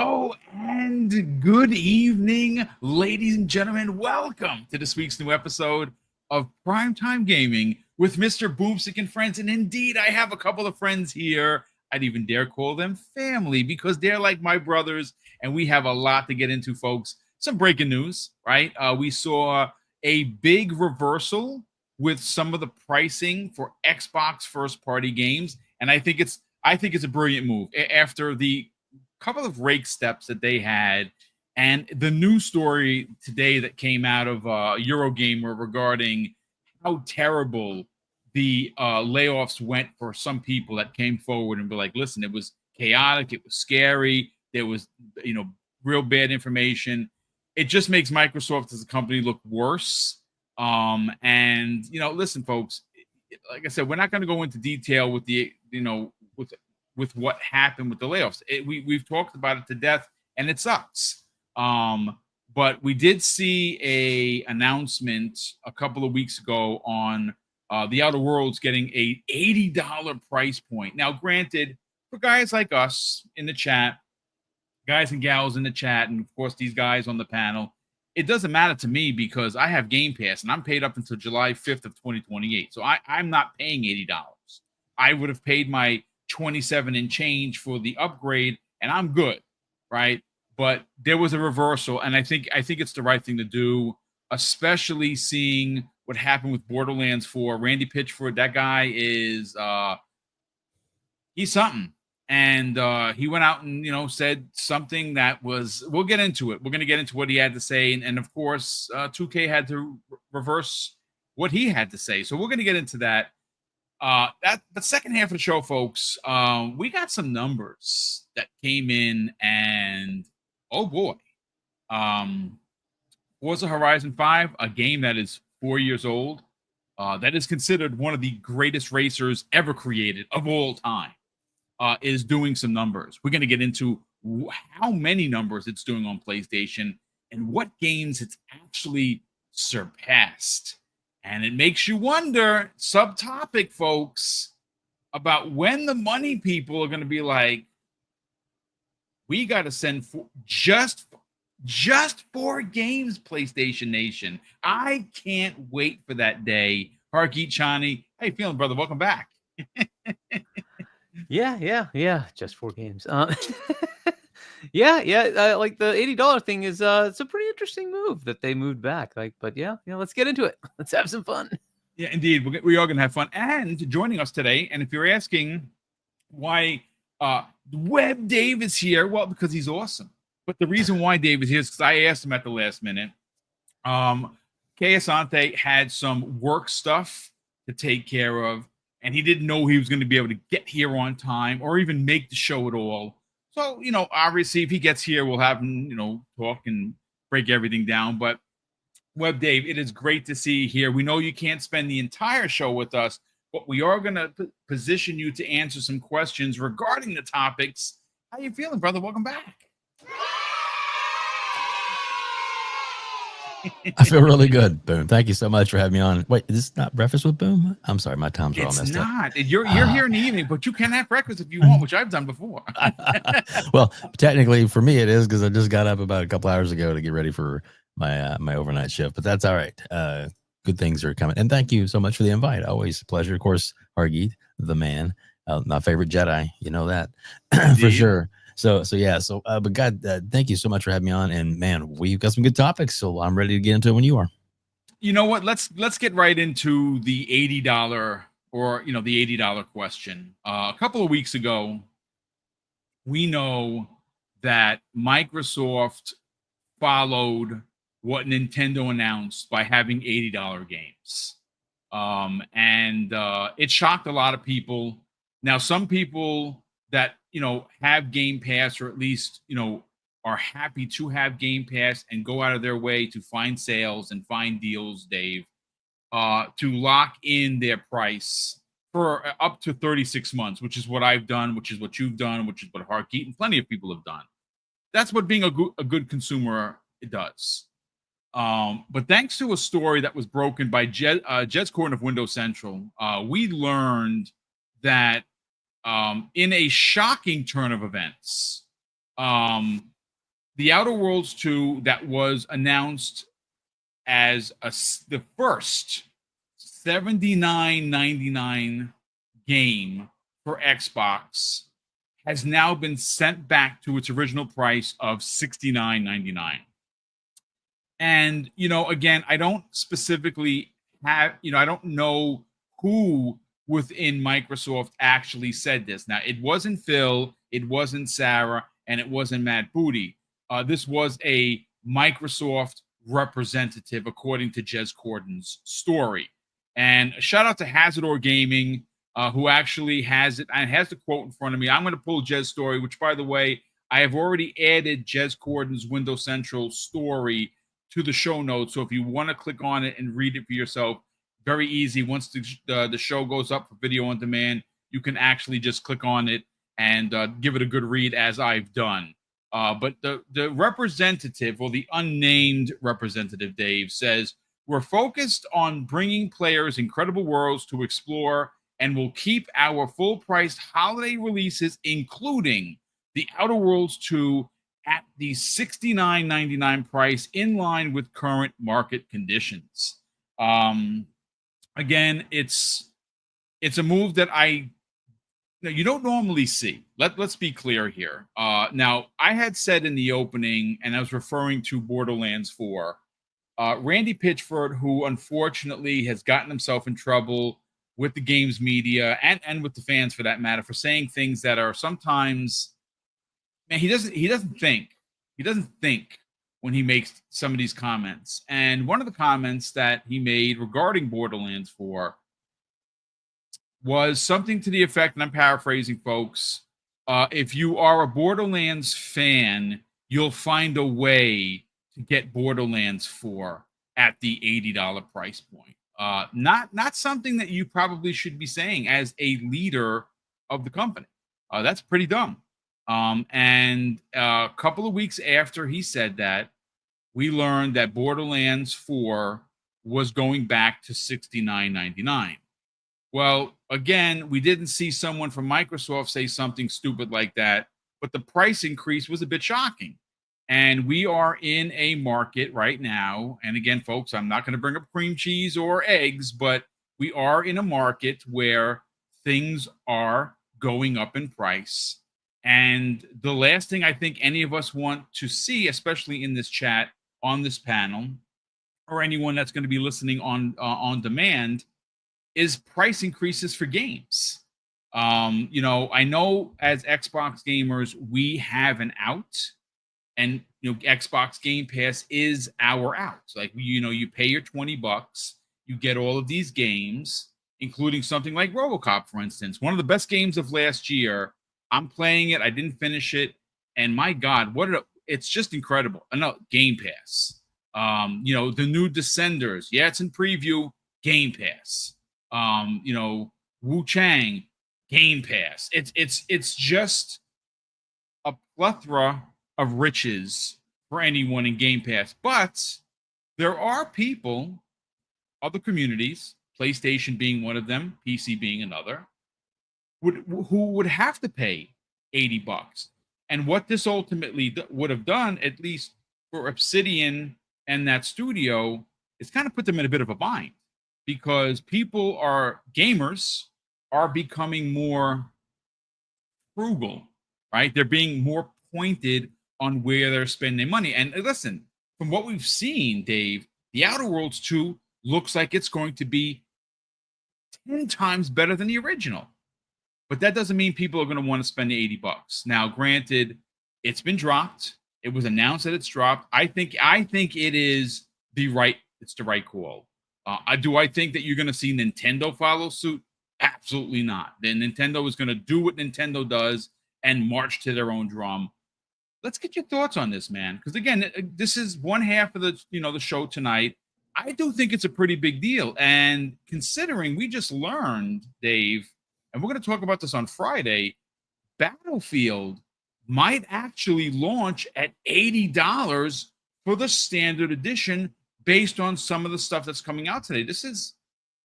Hello and good evening, ladies and gentlemen. Welcome to this week's new episode of Primetime Gaming with Mr. BoomStick and friends. And indeed, I have a couple of friends here. I'd even dare call them family because they're like my brothers, and we have a lot to get into, folks. Some breaking news, right? We saw a big reversal with some of the pricing for Xbox first-party games, and I think it's a brilliant move after the couple of rake steps that they had, and the news story today that came out of Eurogamer regarding how terrible the layoffs went for some people that came forward and were like, listen, it was chaotic, it was scary, there was real bad information. It just makes Microsoft as a company look worse. And listen, folks, like I said, we're not going to go into detail with the with what happened with the layoffs. We've talked about it to death, and it sucks. But we did see a announcement a couple of weeks ago on the Outer Worlds getting a $80 price point. Now, granted, for guys like us in the chat, guys and gals in the chat, and of course these guys on the panel, it doesn't matter to me because I have Game Pass, and I'm paid up until July 5th of 2028. So I'm not paying $80. I would have paid my 27 and change for the upgrade, and I'm good, right? But there was a reversal, and I think it's the right thing to do, especially seeing what happened with Borderlands 4. Randy Pitchford, that guy is he's something. And he went out and said something that was, we'll get into it. We're going to get into what he had to say, and of course 2K had to reverse what he had to say. So we're going to get into that. The second half of the show, folks, we got some numbers that came in, and oh boy, Forza Horizon 5, a game that is 4 years old, that is considered one of the greatest racers ever created of all time, is doing some numbers. We're going to get into how many numbers it's doing on PlayStation and what games it's actually surpassed. And it makes you wonder, subtopic, folks, about when the money people are going to be like, we got to send just 4 games, PlayStation Nation. I can't wait for that day. Hargeet Chani, how you feeling, brother? Welcome back. Yeah. Just 4 games. Like the $80 thing is it's a pretty interesting move that they moved back. But let's get into it. Let's have some fun. Yeah, indeed, we are gonna have fun. And joining us today, and if you're asking why Web Dave is here, well, because he's awesome. But the reason why Dave is here is because I asked him at the last minute. Kay Asante had some work stuff to take care of, and he didn't know he was going to be able to get here on time or even make the show at all. So, obviously, if he gets here, we'll have him, talk and break everything down. But Web Dave, it is great to see you here. We know you can't spend the entire show with us, but we are going to position you to answer some questions regarding the topics. How you feeling, brother? Welcome back. I feel really good, Boom. Thank you so much for having me on. Wait, is this not Breakfast with Boom? I'm sorry, my times are all messed up. It's not. You're here in the evening, but you can have breakfast if you want, which I've done before. Well, technically for me it is because I just got up about a couple hours ago to get ready for my my overnight shift, but that's all right. Good things are coming. And thank you so much for the invite. Always a pleasure. Of course, Hargeet, the man, my favorite Jedi. You know that for sure. But God, thank you so much for having me on. And man, we've got some good topics, so I'm ready to get into it when you are. You know what? Let's get right into the $80 or the $80 question. A couple of weeks ago, we know that Microsoft followed what Nintendo announced by having $80 games, and it shocked a lot of people. Now, some people that have Game Pass, or at least are happy to have Game Pass and go out of their way to find sales and find deals, Dave, to lock in their price for up to 36 months, which is what I've done, which is what you've done, which is what Hargeet and plenty of people have done. That's what being a good consumer does. But thanks to a story that was broken by Jed's Corner of Windows Central, we learned that in a shocking turn of events, The Outer Worlds 2 that was announced as the first $79.99 game for Xbox has now been sent back to its original price of $69.99. And, again, I don't specifically have, I don't know who within Microsoft actually said this. Now, it wasn't Phil, it wasn't Sarah, and it wasn't Matt Booty. This was a Microsoft representative, according to Jez Corden's story. And a shout out to Hazardor Gaming, who actually has it and has the quote in front of me. I'm going to pull Jez's story, which, by the way, I have already added Jez Corden's Windows Central story to the show notes. So if you want to click on it and read it for yourself, very easy. Once the show goes up for video on demand, you can actually just click on it and give it a good read, as I've done. But the representative, or the unnamed representative, Dave, says, we're focused on bringing players incredible worlds to explore, and will keep our full-priced holiday releases, including The Outer Worlds 2, at the $69.99 price, in line with current market conditions. Again, it's a move that you don't normally see. Let's be clear here. Now, I had said in the opening, and I was referring to Borderlands 4, Randy Pitchford, who unfortunately has gotten himself in trouble with the games media and with the fans, for that matter, for saying things that are sometimes, man, he doesn't think when he makes some of these comments. And one of the comments that he made regarding Borderlands 4 was something to the effect, and I'm paraphrasing, folks, if you are a Borderlands fan, you'll find a way to get Borderlands 4 at the $80 price point. Not something that you probably should be saying as a leader of the company. That's pretty dumb. And a couple of weeks after he said that, we learned that Borderlands 4 was going back to $69.99. Well, again, we didn't see someone from Microsoft say something stupid like that, but the price increase was a bit shocking. And we are in a market right now. And again, folks, I'm not going to bring up cream cheese or eggs, but we are in a market where things are going up in price. And the last thing I think any of us want to see, especially in this chat, on this panel, or anyone that's going to be listening on demand, is price increases for games. I know as Xbox gamers, we have an out, and Xbox Game Pass is our out. Like, you pay your $20, you get all of these games, including something like RoboCop, for instance, one of the best games of last year. I'm playing it. I didn't finish it, and my God, it's just incredible. No, Game Pass. The new Descenders. Yeah, it's in preview. Game Pass. Wu Chang, Game Pass. It's just a plethora of riches for anyone in Game Pass. But there are people, other communities, PlayStation being one of them, PC being another, who would have to pay $80. And what this ultimately would have done, at least for Obsidian and that studio, is kind of put them in a bit of a bind, because gamers are becoming more frugal, right? They're being more pointed on where they're spending money. And listen, from what we've seen, Dave, The Outer Worlds 2 looks like it's going to be 10 times better than the original. But that doesn't mean people are going to want to spend the $80. Now, granted, it's been dropped. It was announced that it's dropped. I think it is the right call. Do I think that you're going to see Nintendo follow suit? Absolutely not. Then Nintendo is going to do what Nintendo does and march to their own drum. Let's get your thoughts on this, man. Because again, this is one half of the show tonight. I do think it's a pretty big deal. And considering we just learned, Dave, and we're going to talk about this on Friday, Battlefield might actually launch at $80 for the standard edition, based on some of the stuff that's coming out today.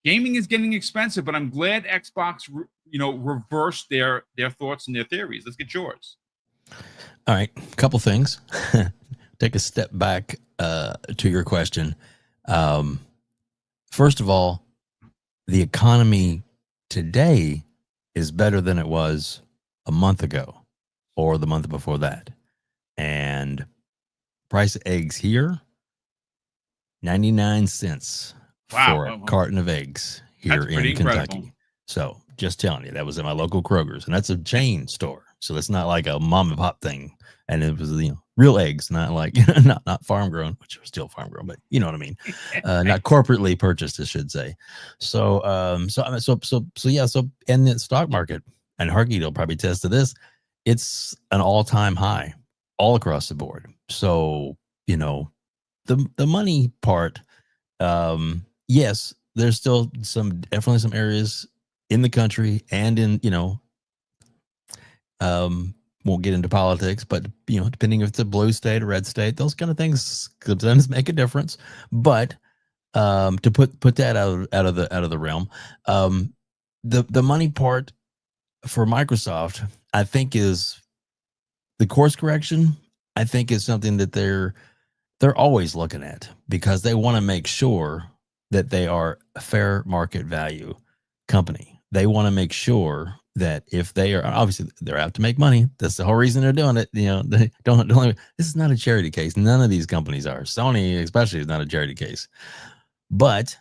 Gaming is getting expensive, but I'm glad Xbox, reversed their thoughts and their theories. Let's get yours. All right, a couple things. take a step back to your question. First of all, the economy today is better than it was a month ago or the month before that. And price of eggs here, 99 cents for a carton of eggs here in Kentucky. Incredible. So just telling you, that was at my local Kroger's, and that's a chain store. So it's not like a mom and pop thing. And it was, real eggs, not like, not farm grown, which are still farm grown, but you know what I mean? Not corporately purchased, I should say. So, yeah. So, and the stock market, and Harky will probably attest to this, it's an all-time high all across the board. So, the money part, yes, there's still definitely some areas in the country and in, won't get into politics, but depending if it's a blue state or red state, those kind of things sometimes make a difference. But to put that out of the realm, the money part for Microsoft, I think, is the course correction. I think is something that they're always looking at, because they want to make sure that they are a fair market value company. They want to make sure that if they are, obviously they're out to make money. That's the whole reason they're doing it. They don't. This is not a charity case. None of these companies are. Sony especially is not a charity case, but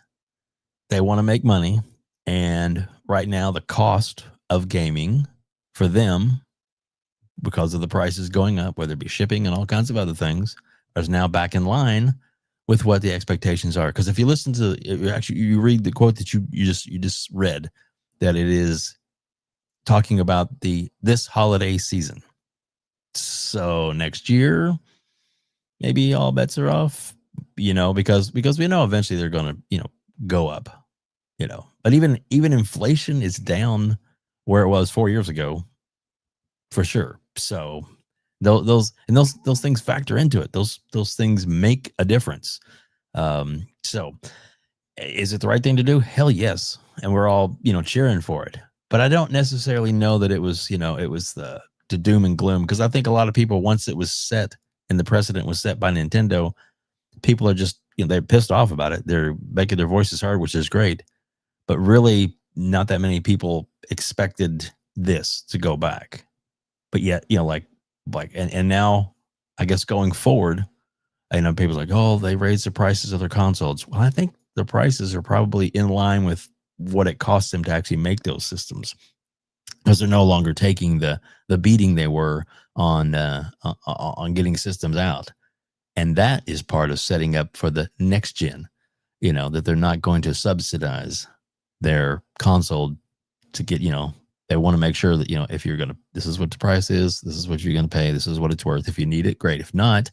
they want to make money. And right now, the cost of gaming for them, because of the prices going up, whether it be shipping and all kinds of other things, is now back in line with what the expectations are. Because if you listen to, you read the quote that you just read, that it is talking about this holiday season. So next year, maybe all bets are off, because we know eventually they're going to, go up, but even inflation is down where it was 4 years ago, for sure. So those things factor into it. Those things make a difference. So is it the right thing to do? Hell yes. And we're all, cheering for it. But I don't necessarily know that it was, it was the doom and gloom, because I think a lot of people, once it was set and the precedent was set by Nintendo, people are just, they're pissed off about it. They're making their voices heard, which is great. But really, not that many people expected this to go back. But yet, and now, I guess going forward, I know people's like, oh, they raised the prices of their consoles. Well, I think the prices are probably in line with what it costs them to actually make those systems, because they're no longer taking the beating they were on getting systems out. And that is part of setting up for the next gen, that they're not going to subsidize their console to get, they want to make sure that, if you're going to, this is what the price is, this is what you're going to pay, this is what it's worth. If you need it, great. If not,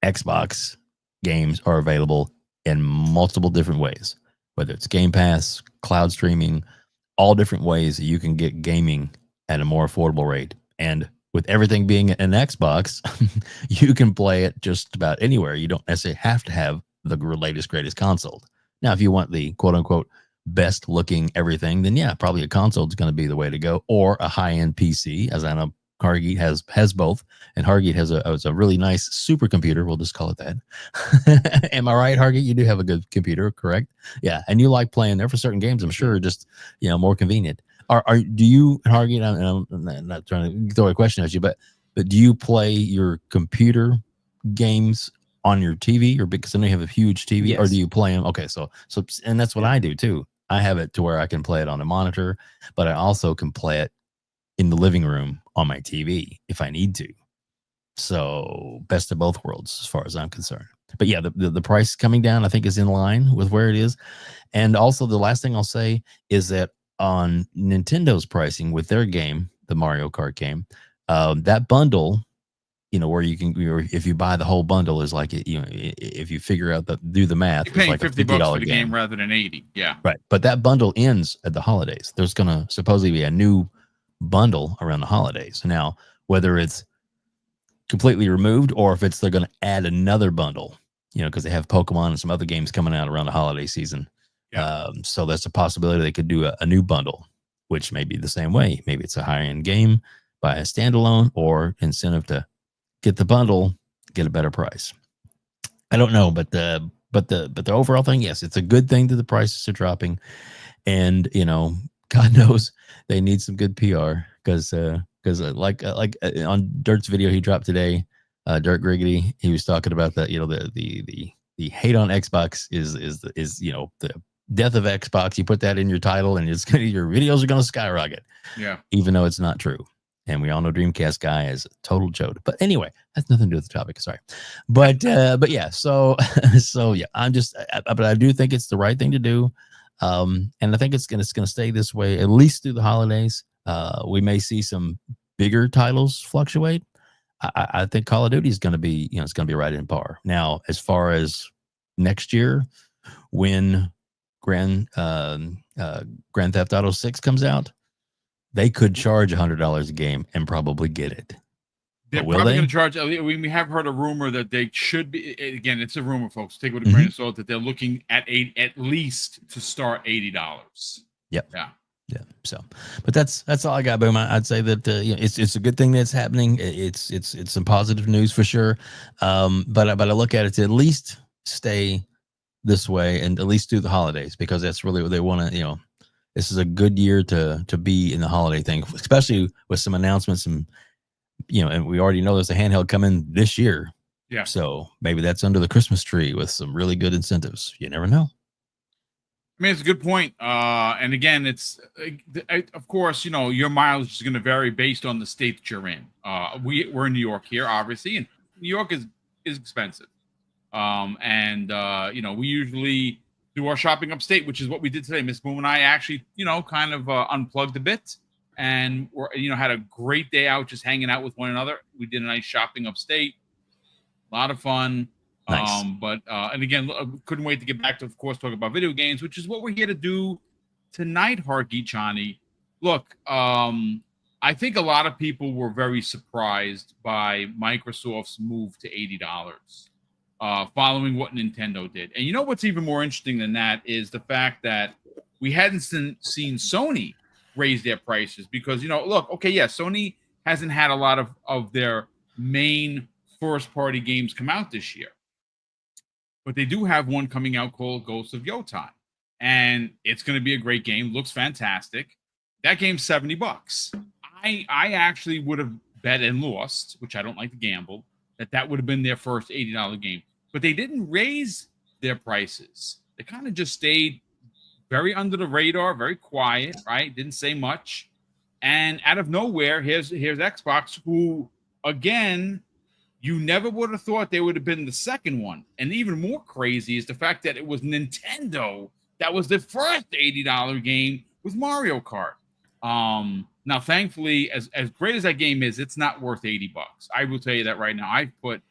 Xbox games are available in multiple different ways, whether it's Game Pass, cloud streaming, all different ways that you can get gaming at a more affordable rate. And with everything being an Xbox, you can play it just about anywhere. You don't necessarily have to have the latest, greatest console. Now, if you want the quote unquote best looking everything, then yeah, probably a console is going to be the way to go, or a high end PC, as I know Hargeet has both, and Hargeet has a really nice supercomputer. We'll just call it that. Am I right, Hargeet? You do have a good computer, correct? Yeah, and you like playing there for certain games. I'm sure, just more convenient. Do you, Hargeet? I'm not trying to throw a question at you, but do you play your computer games on your TV, or because I know you have a huge TV, yes, or do you play them? Okay, so and that's what I do too. I have it to where I can play it on a monitor, but I also can play it in the living room on my TV if I need to. So best of both worlds as far as I'm concerned. But yeah, the price coming down, I think, is in line with where it is. And also the last thing I'll say is that on Nintendo's pricing with their game, the Mario Kart game, that bundle, where you can, if you buy the whole bundle, is like, if you figure out do the math, you're paying like $50 for the game rather than $80. Yeah. Right. But that bundle ends at the holidays. There's going to supposedly be a new bundle around the holidays. Now, whether it's completely removed or if they're going to add another bundle, because they have Pokemon and some other games coming out around the holiday season. Yeah. So that's a possibility they could do a new bundle, which may be the same way. Maybe it's a higher end game, buy a standalone, or incentive to get the bundle get a better price. I don't know, but the overall thing, yes, it's a good thing that the prices are dropping, and God knows they need some good PR because like on Dirt's video he dropped today, Dirt Griggity, he was talking about that the hate on Xbox is the death of Xbox. You put that in your title, and your videos are gonna skyrocket. Yeah, even though it's not true. And we all know Dreamcast guy is a total chode. But anyway, that's nothing to do with the topic. Sorry. But yeah, so yeah, but I do think it's the right thing to do. And I think it's gonna stay this way at least through the holidays. We may see some bigger titles fluctuate. I think Call of Duty is gonna be, it's gonna be right in par. Now, as far as next year, when Grand Theft Auto 6 comes out, they could charge $100 a game and probably get it. they're will probably they? going to charge. We have heard a rumor that they should be. Again, it's a rumor, folks. Take it with a grain of salt. That they're looking at least to start $80. Yep. Yeah. Yeah. So, but that's all I got, Boom. I'd say that it's a good thing that's happening. It's some positive news for sure. But I look at it to at least stay this way and at least through the holidays, because that's really what they want to. This is a good year to be in the holiday thing, especially with some announcements and we already know there's a handheld coming this year. Yeah. So maybe that's under the Christmas tree with some really good incentives. You never know. I mean, it's a good point. And again, it's of course, your mileage is going to vary based on the state that you're in. We're in New York here, obviously, and New York is expensive. We usually do our shopping upstate, which is what we did today. Miss Boom and I actually, kind of unplugged a bit, and had a great day out just hanging out with one another. We did a nice shopping upstate, a lot of fun. Nice. And again, couldn't wait to get back to, of course, talk about video games, which is what we're here to do tonight, Harky Chani. Look, I think a lot of people were very surprised by Microsoft's move to $80, following what Nintendo did. And you know what's even more interesting than that is the fact that we hadn't seen Sony raise their prices because, look, okay, yeah, Sony hasn't had a lot of their main first-party games come out this year. But they do have one coming out called Ghosts of Yotai. And it's going to be a great game. Looks fantastic. That game's $70. I actually would have bet and lost, which I don't like to gamble, that would have been their first $80 game. But they didn't raise their prices. They kind of just stayed very under the radar, very quiet, right? Didn't say much. And out of nowhere, here's Xbox, who, again, you never would have thought they would have been the second one. And even more crazy is the fact that it was Nintendo that was the first $80 game with Mario Kart. Now, thankfully, as great as that game is, it's not worth $80. I will tell you that right now. I've put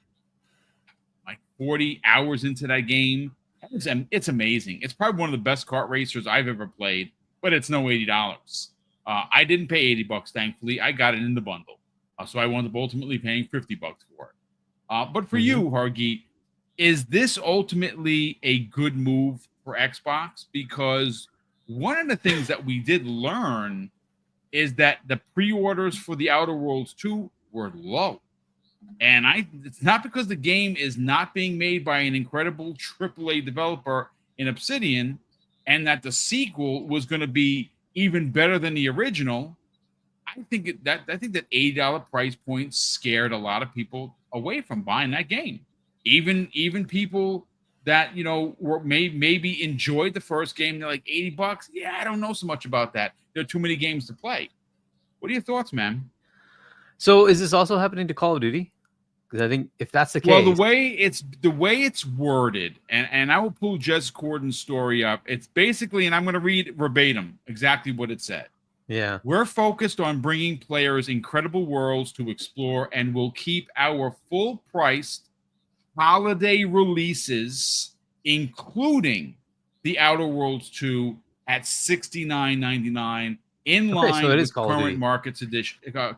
like 40 hours into that game. It's amazing. It's probably one of the best kart racers I've ever played, but it's no $80. I didn't pay $80, thankfully. I got it in the bundle. So I wound up ultimately paying $50 for it. But for you, Hargi, is this ultimately a good move for Xbox? Because one of the things that we did learn is that the pre-orders for the Outer Worlds 2 were low. And it's not because the game is not being made by an incredible AAA developer in Obsidian and that the sequel was going to be even better than the original. I think that $80 price point scared a lot of people away from buying that game. Even people that were maybe enjoyed the first game, they're like $80. Yeah, I don't know so much about that. There are too many games to play. What are your thoughts, man? So is this also happening to Call of Duty? Because I think if that's the case, well, the way it's worded, and I will pull Jez Corden's story up. It's basically, and I'm going to read verbatim exactly what it said. Yeah. We're focused on bringing players incredible worlds to explore, and we'll keep our full-priced holiday releases, including the Outer Worlds 2, at $69.99, in line with current market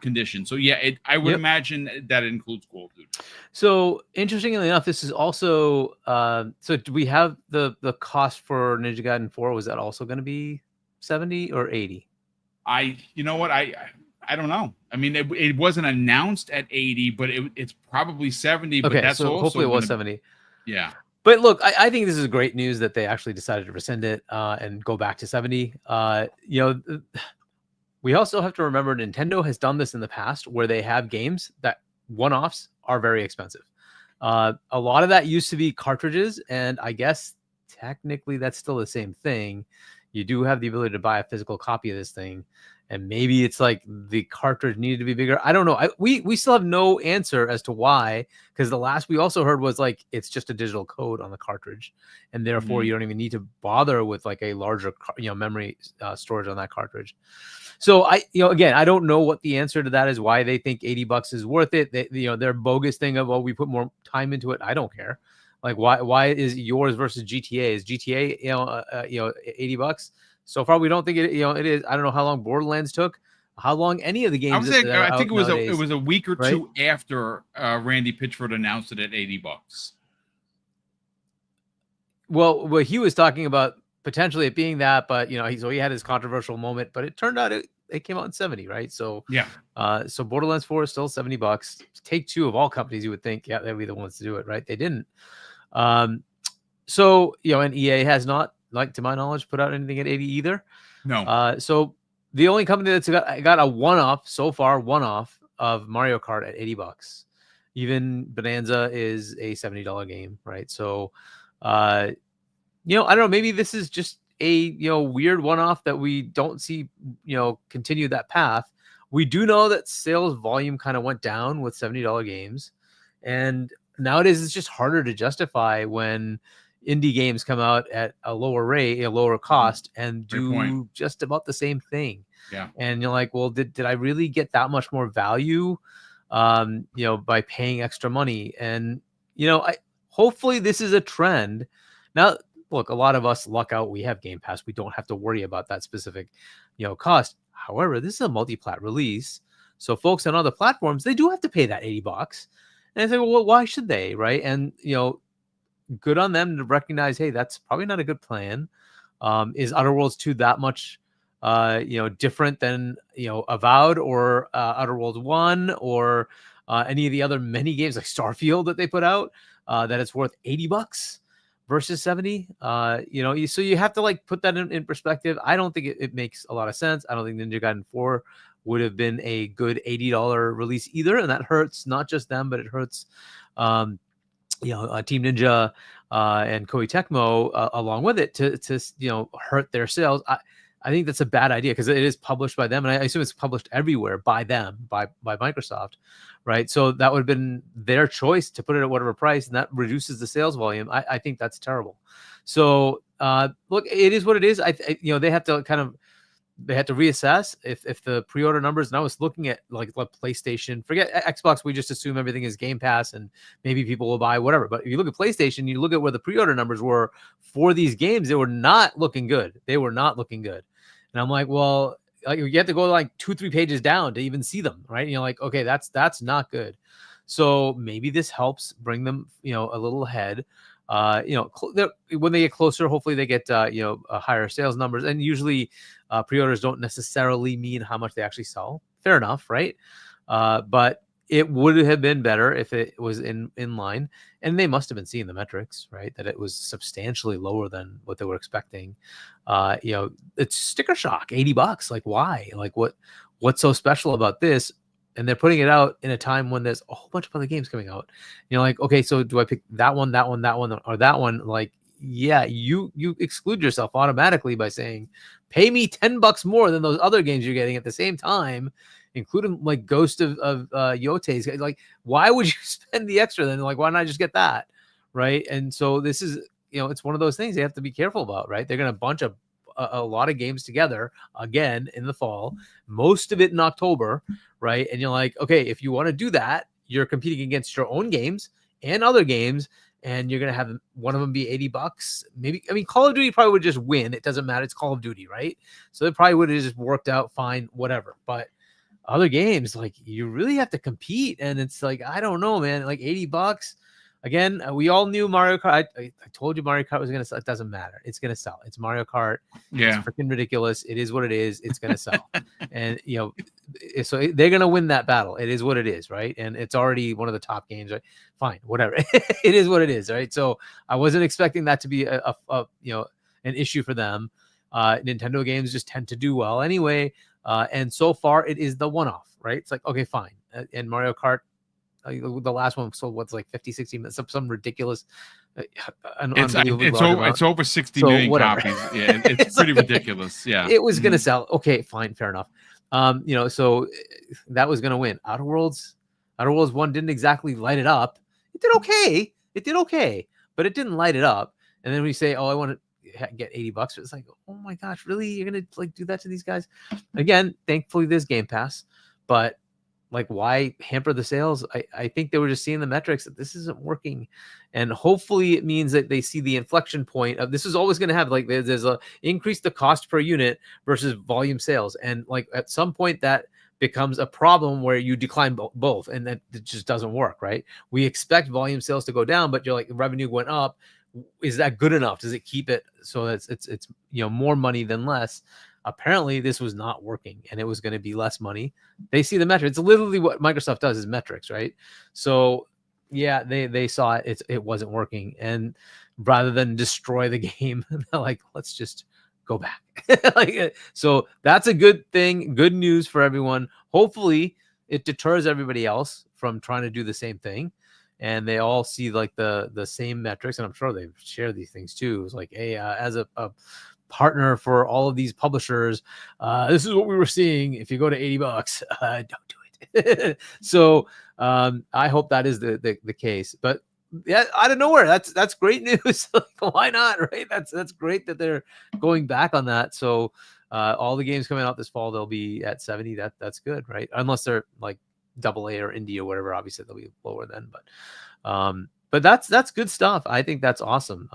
conditions. So yeah, I would imagine that it includes Call of Duty. So interestingly enough, this is also. So do we have the cost for Ninja Gaiden 4? Was that also going to be 70 or 80? You know what? I don't know. I mean, it wasn't announced at 80, but it's probably 70. But Okay, that's so also hopefully it was gonna- 70. Yeah. But look, I think this is great news that they actually decided to rescind it and go back to 70. We also have to remember Nintendo has done this in the past where they have games that one-offs are very expensive. A lot of that used to be cartridges, and I guess technically that's still the same thing. You do have the ability to buy a physical copy of this thing, and maybe it's like the cartridge needed to be bigger. I don't know. We still have no answer as to why, because the last we also heard was like it's just a digital code on the cartridge, and therefore you don't even need to bother with like a larger memory storage on that cartridge. So again, I don't know what the answer to that is, why they think $80 is worth it. Their bogus thing of, we put more time into it. I don't care. Like, why is yours versus GTA? Is GTA, $80? So far, we don't think it is. I don't know how long Borderlands took, how long any of the games. I think it was a week or two after Randy Pitchford announced it at $80. Well, he was talking about potentially it being that, but he had his controversial moment, but it turned out it came out in 70, right? So yeah. So Borderlands 4 is still $70. Take-Two of all companies, you would think, yeah, they'd be the ones to do it, right? They didn't. So and EA has not, like, to my knowledge, put out anything at 80 either. No. So the only company that's got a one-off so far, of Mario Kart at $80. Even Bonanza is a $70 game, right? So I don't know, maybe this is just a weird one-off that we don't see continue that path. We do know that sales volume kind of went down with $70 games, and nowadays it's just harder to justify when indie games come out at a lower rate, a lower cost, and do just about the same thing. Yeah. And you're like, well, did I really get that much more value by paying extra money? And hopefully this is a trend. Now, look, a lot of us luck out. We have Game Pass. We don't have to worry about that specific, cost. However, this is a multi-plat release. So folks on other platforms, they do have to pay that $80. And I say, well, why should they? Right. And, good on them to recognize, hey, that's probably not a good plan. Is Outer Worlds 2 that much, different than, Avowed or Outer Worlds 1 or any of the other many games like Starfield that they put out, that it's worth $80 versus 70? So you have to put that in perspective. I don't think it makes a lot of sense. I don't think Ninja Gaiden 4 would have been a good $80 release either. And that hurts not just them, but it hurts, Team Ninja and Koei Tecmo along with it to hurt their sales. I think that's a bad idea because it is published by them, and I assume it's published everywhere by them, by Microsoft, right? So that would have been their choice to put it at whatever price, and that reduces the sales volume. I think that's terrible. So look, it is what it is. They have to they had to reassess if the pre-order numbers, and I was looking at like PlayStation, forget Xbox, we just assume everything is Game Pass and maybe people will buy whatever. But if you look at PlayStation, you look at where the pre-order numbers were for these games, they were not looking good. And I'm like, well, you have to go 2-3 pages down to even see them, right? And you're like, okay, that's not good. So maybe this helps bring them, a little ahead. When they get closer, hopefully they get higher sales numbers, and usually pre-orders don't necessarily mean how much they actually sell. Fair enough, right? But it would have been better if it was in line, and they must have been seeing the metrics, right? That it was substantially lower than what they were expecting. It's sticker shock, $80. Like, why? Like, what's so special about this? And they're putting it out in a time when there's a whole bunch of other games coming out. Like, okay, so do I pick that one, or that one? Like, yeah, you exclude yourself automatically by saying, pay me $10 more than those other games you're getting at the same time, including like Ghost of Yote's. Like, why would you spend the extra then? Like, why not just get that? Right. And so this is, it's one of those things they have to be careful about, right? They're going to bunch a lot of games together again in the fall, most of it in October, right? And you're like, okay, if you want to do that, you're competing against your own games and other games, and you're going to have one of them be $80. Maybe, Call of Duty probably would just win. It doesn't matter. It's Call of Duty, right? So it probably would have just worked out fine, whatever. But other games, like, you really have to compete. And it's like, I don't know, man, like $80. again, we all knew Mario Kart. I told you Mario Kart was going to sell. It doesn't matter. It's going to sell. It's Mario Kart. Yeah. It's freaking ridiculous. It is what it is. It's going to sell. And, so they're going to win that battle. It is what it is, right? And it's already one of the top games, right? Fine, whatever. It is what it is, right? So I wasn't expecting that to be a an issue for them. Nintendo games just tend to do well anyway. And so far it is the one-off, right? It's like, okay, fine. And Mario Kart, the last one sold what's like 50, 60 minutes, some ridiculous. It's over 60 million copies. Yeah, it's pretty ridiculous. Yeah, it was gonna sell. Okay, fine, fair enough. So that was gonna win. Outer Worlds 1 didn't exactly light it up. It did okay, but it didn't light it up. And then we say, oh, I want to get $80. It's like, oh my gosh, really? You're gonna like do that to these guys? Again, thankfully there's Game Pass, but like, why hamper the sales? I think they were just seeing the metrics that this isn't working, and hopefully it means that they see the inflection point of this is always going to have like there's a increase the cost per unit versus volume sales, and like at some point that becomes a problem where you decline both, and that it just doesn't work, right? We expect volume sales to go down, but you're like revenue went up. Is that good enough? Does it keep it so that it's more money than less? Apparently this was not working, and it was going to be less money. They see the metrics. It's literally what Microsoft does is metrics, right? So yeah, they saw it wasn't working, and rather than destroy the game, they're like, let's just go back. So that's a good thing. Good news for everyone. Hopefully it deters everybody else from trying to do the same thing, and they all see like the same metrics, and I'm sure they share these things too. It's like, hey, as a partner for all of these publishers, this is what we were seeing. If you go to $80, don't do it. So I hope that is the case. But yeah, out of nowhere, that's great news. Like, why not, right? That's great that they're going back on that. So all the games coming out this fall, they'll be at 70. That's good, right? Unless they're like AA or indie or whatever, obviously they'll be lower then. But that's good stuff. I think that's awesome.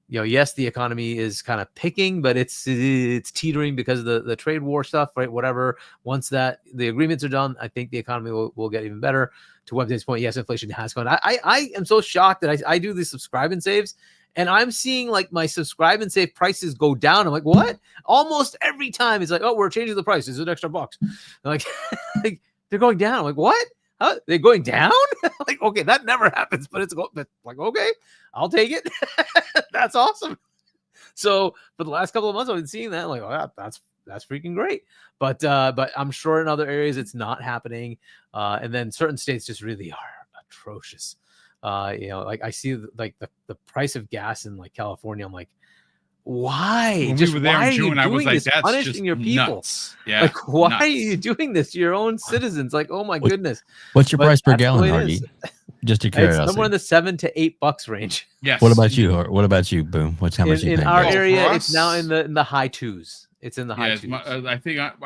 Yes, the economy is kind of picking, but it's teetering because of the trade war stuff, right? Whatever. Once that the agreements are done, I think the economy will get even better. To Webday's point, yes, inflation has gone. I am so shocked that I do these subscribe and saves, and I'm seeing like my subscribe and save prices go down. I'm like, what? Almost every time it's like, oh, we're changing the price. It's an extra bucks. Like, like they're going down. I'm like, what? They're going down? Like, okay, that never happens, but like, okay, I'll take it. That's awesome. So for the last couple of months, I've been seeing that. Like, oh, that's freaking great. But I'm sure in other areas it's not happening. And then certain states just really are atrocious. Like I see like the price of gas in like California. I'm like, why? When just we were there why in June, are I you was doing like, this? that's Punishing just your people. nuts. Yeah, like, why nuts. are you doing this to your own citizens? Like, oh my goodness. What's your price per that's the gallon, way it Hardy? is. Just to It's curiosity. somewhere in the $7 to $8 range. Yes. What about you? What about you, Boom? What's how much you In paying? our gas? area, for it's now us- in the high twos. It's in the high Yeah, twos. I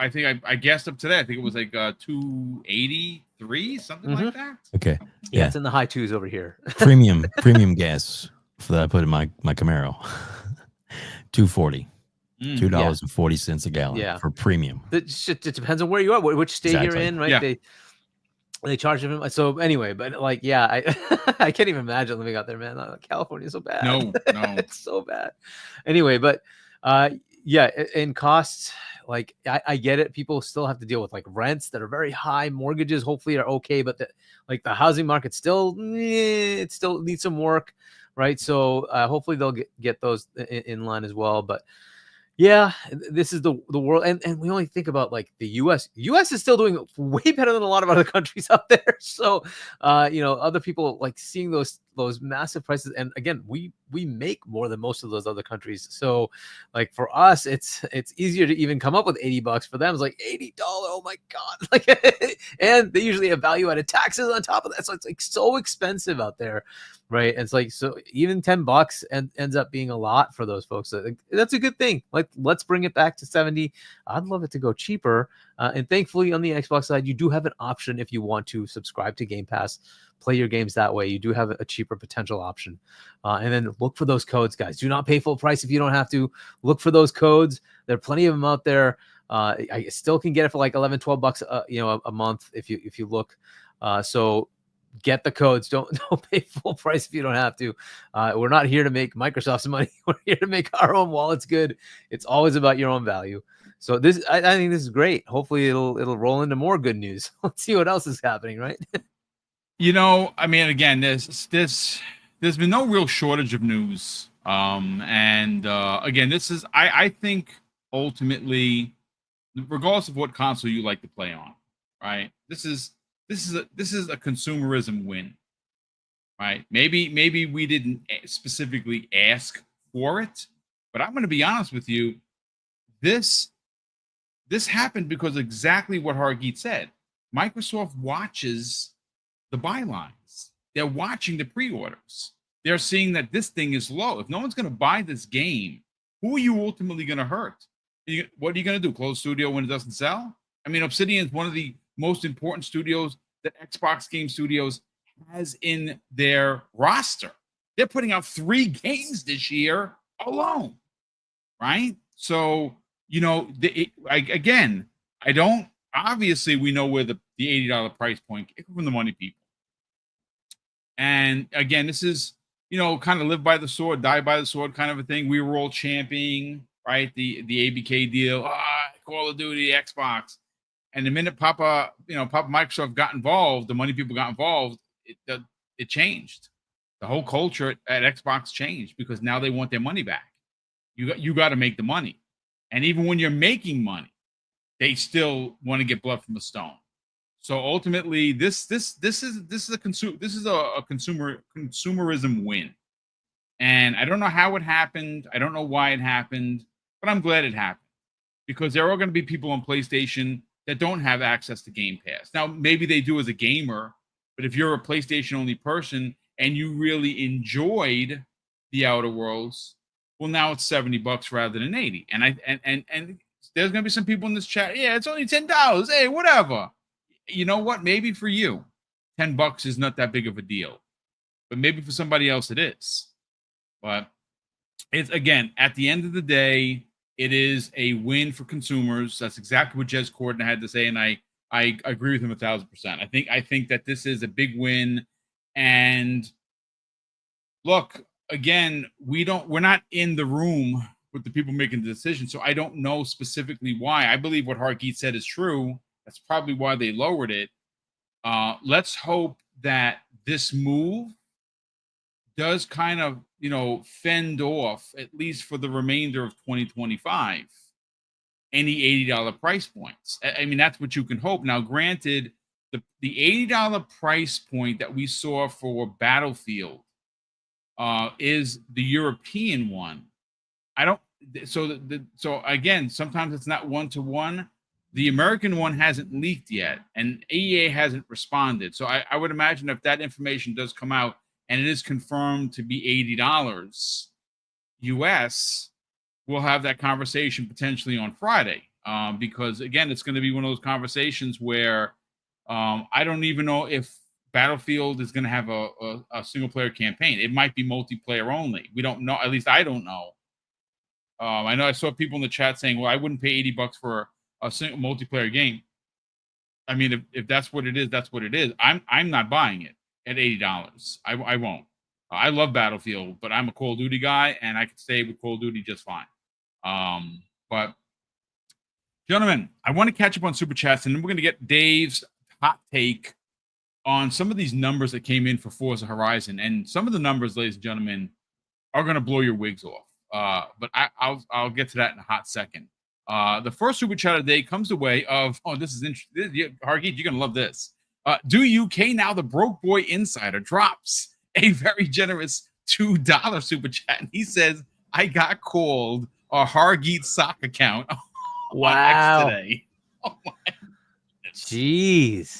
think I guessed up today. I think it was like 283, something like that. Okay. Yeah, Yeah. it's in the high twos over here. premium gas that I put in my Camaro. $2.40. $2.40 a gallon. Yeah. For premium. It depends on where you are, which state you're Exactly. in, right? Yeah. They charge them. So anyway, but like, yeah, I can't even imagine living out there, man. California's so bad. No. It's so bad. Anyway, but yeah, in costs, like I get it. People still have to deal with like rents that are very high. Mortgages hopefully are okay, but the housing market still it still needs some work, right? So hopefully they'll get those in line as well. But yeah, this is the world, and we only think about like the U.S. U.S. is still doing way better than a lot of other countries out there. So, other people like seeing those massive prices, and again, we make more than most of those other countries. So, like for us, it's easier to even come up with $80. For them, it's like $80. Oh my god! Like, and they usually have value-added taxes on top of that, so it's like so expensive out there, right? And it's like so even $10 ends up being a lot for those folks. So that's a good thing. Like, let's bring it back to 70. I'd love it to go cheaper. And thankfully, on the Xbox side, you do have an option if you want to subscribe to Game Pass, play your games that way. You do have a cheaper potential option. And then look for those codes, guys. Do not pay full price if you don't have to. Look for those codes. There are plenty of them out there. I still can get it for like $11, $12 a month if you look. So get the codes. Don't pay full price if you don't have to. We're not here to make Microsoft's money. We're here to make our own wallets good. It's always about your own value. So this, I think this is great. Hopefully it'll roll into more good news. Let's see what else is happening, right? I mean, again, there's been no real shortage of news. Again, this is, I think ultimately, regardless of what console you like to play on, right? This is a consumerism win, right? Maybe we didn't specifically ask for it, but I'm going to be honest with you. This happened because exactly what Hargeet said. Microsoft watches the bylines. They're watching the pre-orders. They're seeing that this thing is low. If no one's going to buy this game, who are you ultimately going to hurt? What are you going to do? Close studio when it doesn't sell? I mean, Obsidian is one of the most important studios that Xbox Game Studios has in their roster. They're putting out 3 games this year alone, right? So, again, I don't, obviously we know where the $80 price point came from, the money people. And again, this is, kind of live by the sword, die by the sword kind of a thing. We were all championing, right? The ABK deal, Call of Duty, Xbox. And the minute Papa Microsoft got involved, the money people got involved, it changed. The whole culture at Xbox changed because now they want their money back. You got to make the money. And even when you're making money, they still want to get blood from a stone. So ultimately, this is a consumerism win. And I don't know how it happened. I don't know why it happened, but I'm glad it happened because there are going to be people on PlayStation that don't have access to Game Pass. Now, maybe they do as a gamer, but if you're a PlayStation only person and you really enjoyed the Outer Worlds, well, now it's $70 rather than 80. And there's going to be some people in this chat. Yeah, it's only $10. Hey, whatever. You know what? Maybe for you, $10 is not that big of a deal, but maybe for somebody else it is. But it's, again, at the end of the day, it is a win for consumers. That's exactly what Jez Corden had to say, and I agree with him 1,000%. I think that this is a big win. And look, again, we're not in the room with the people making the decision, so I don't know specifically why. I believe what Hargeet said is true. That's probably why they lowered it. Let's hope that this move does kind of, fend off, at least for the remainder of 2025, any $80 price points. I mean, that's what you can hope. Now, granted, the $80 price point that we saw for Battlefield is the European one. So again, sometimes it's not one-to-one. The American one hasn't leaked yet, and EA hasn't responded. So I would imagine if that information does come out and it is confirmed to be $80 US, we'll have that conversation potentially on Friday. Because, again, it's going to be one of those conversations where I don't even know if Battlefield is going to have a single-player campaign. It might be multiplayer only. We don't know. At least I don't know. I know I saw people in the chat saying, well, I wouldn't pay $80 for a single multiplayer game. I mean, if that's what it is, that's what it is. I'm not buying it at $80. I won't. I love Battlefield, but I'm a Call of Duty guy, and I could stay with Call of Duty just fine. But gentlemen, I want to catch up on Super Chats, and then we're going to get Dave's hot take on some of these numbers that came in for Forza Horizon. And some of the numbers, ladies and gentlemen, are going to blow your wigs off. But I'll get to that in a hot second. The first Super Chat of the day comes the way of, this is interesting. Hargeet, you're going to love this. Do UK Now the Broke Boy Insider drops a very generous $2 Super Chat. And he says, I got called a Hargeet sock account on X today. Oh my. Jeez,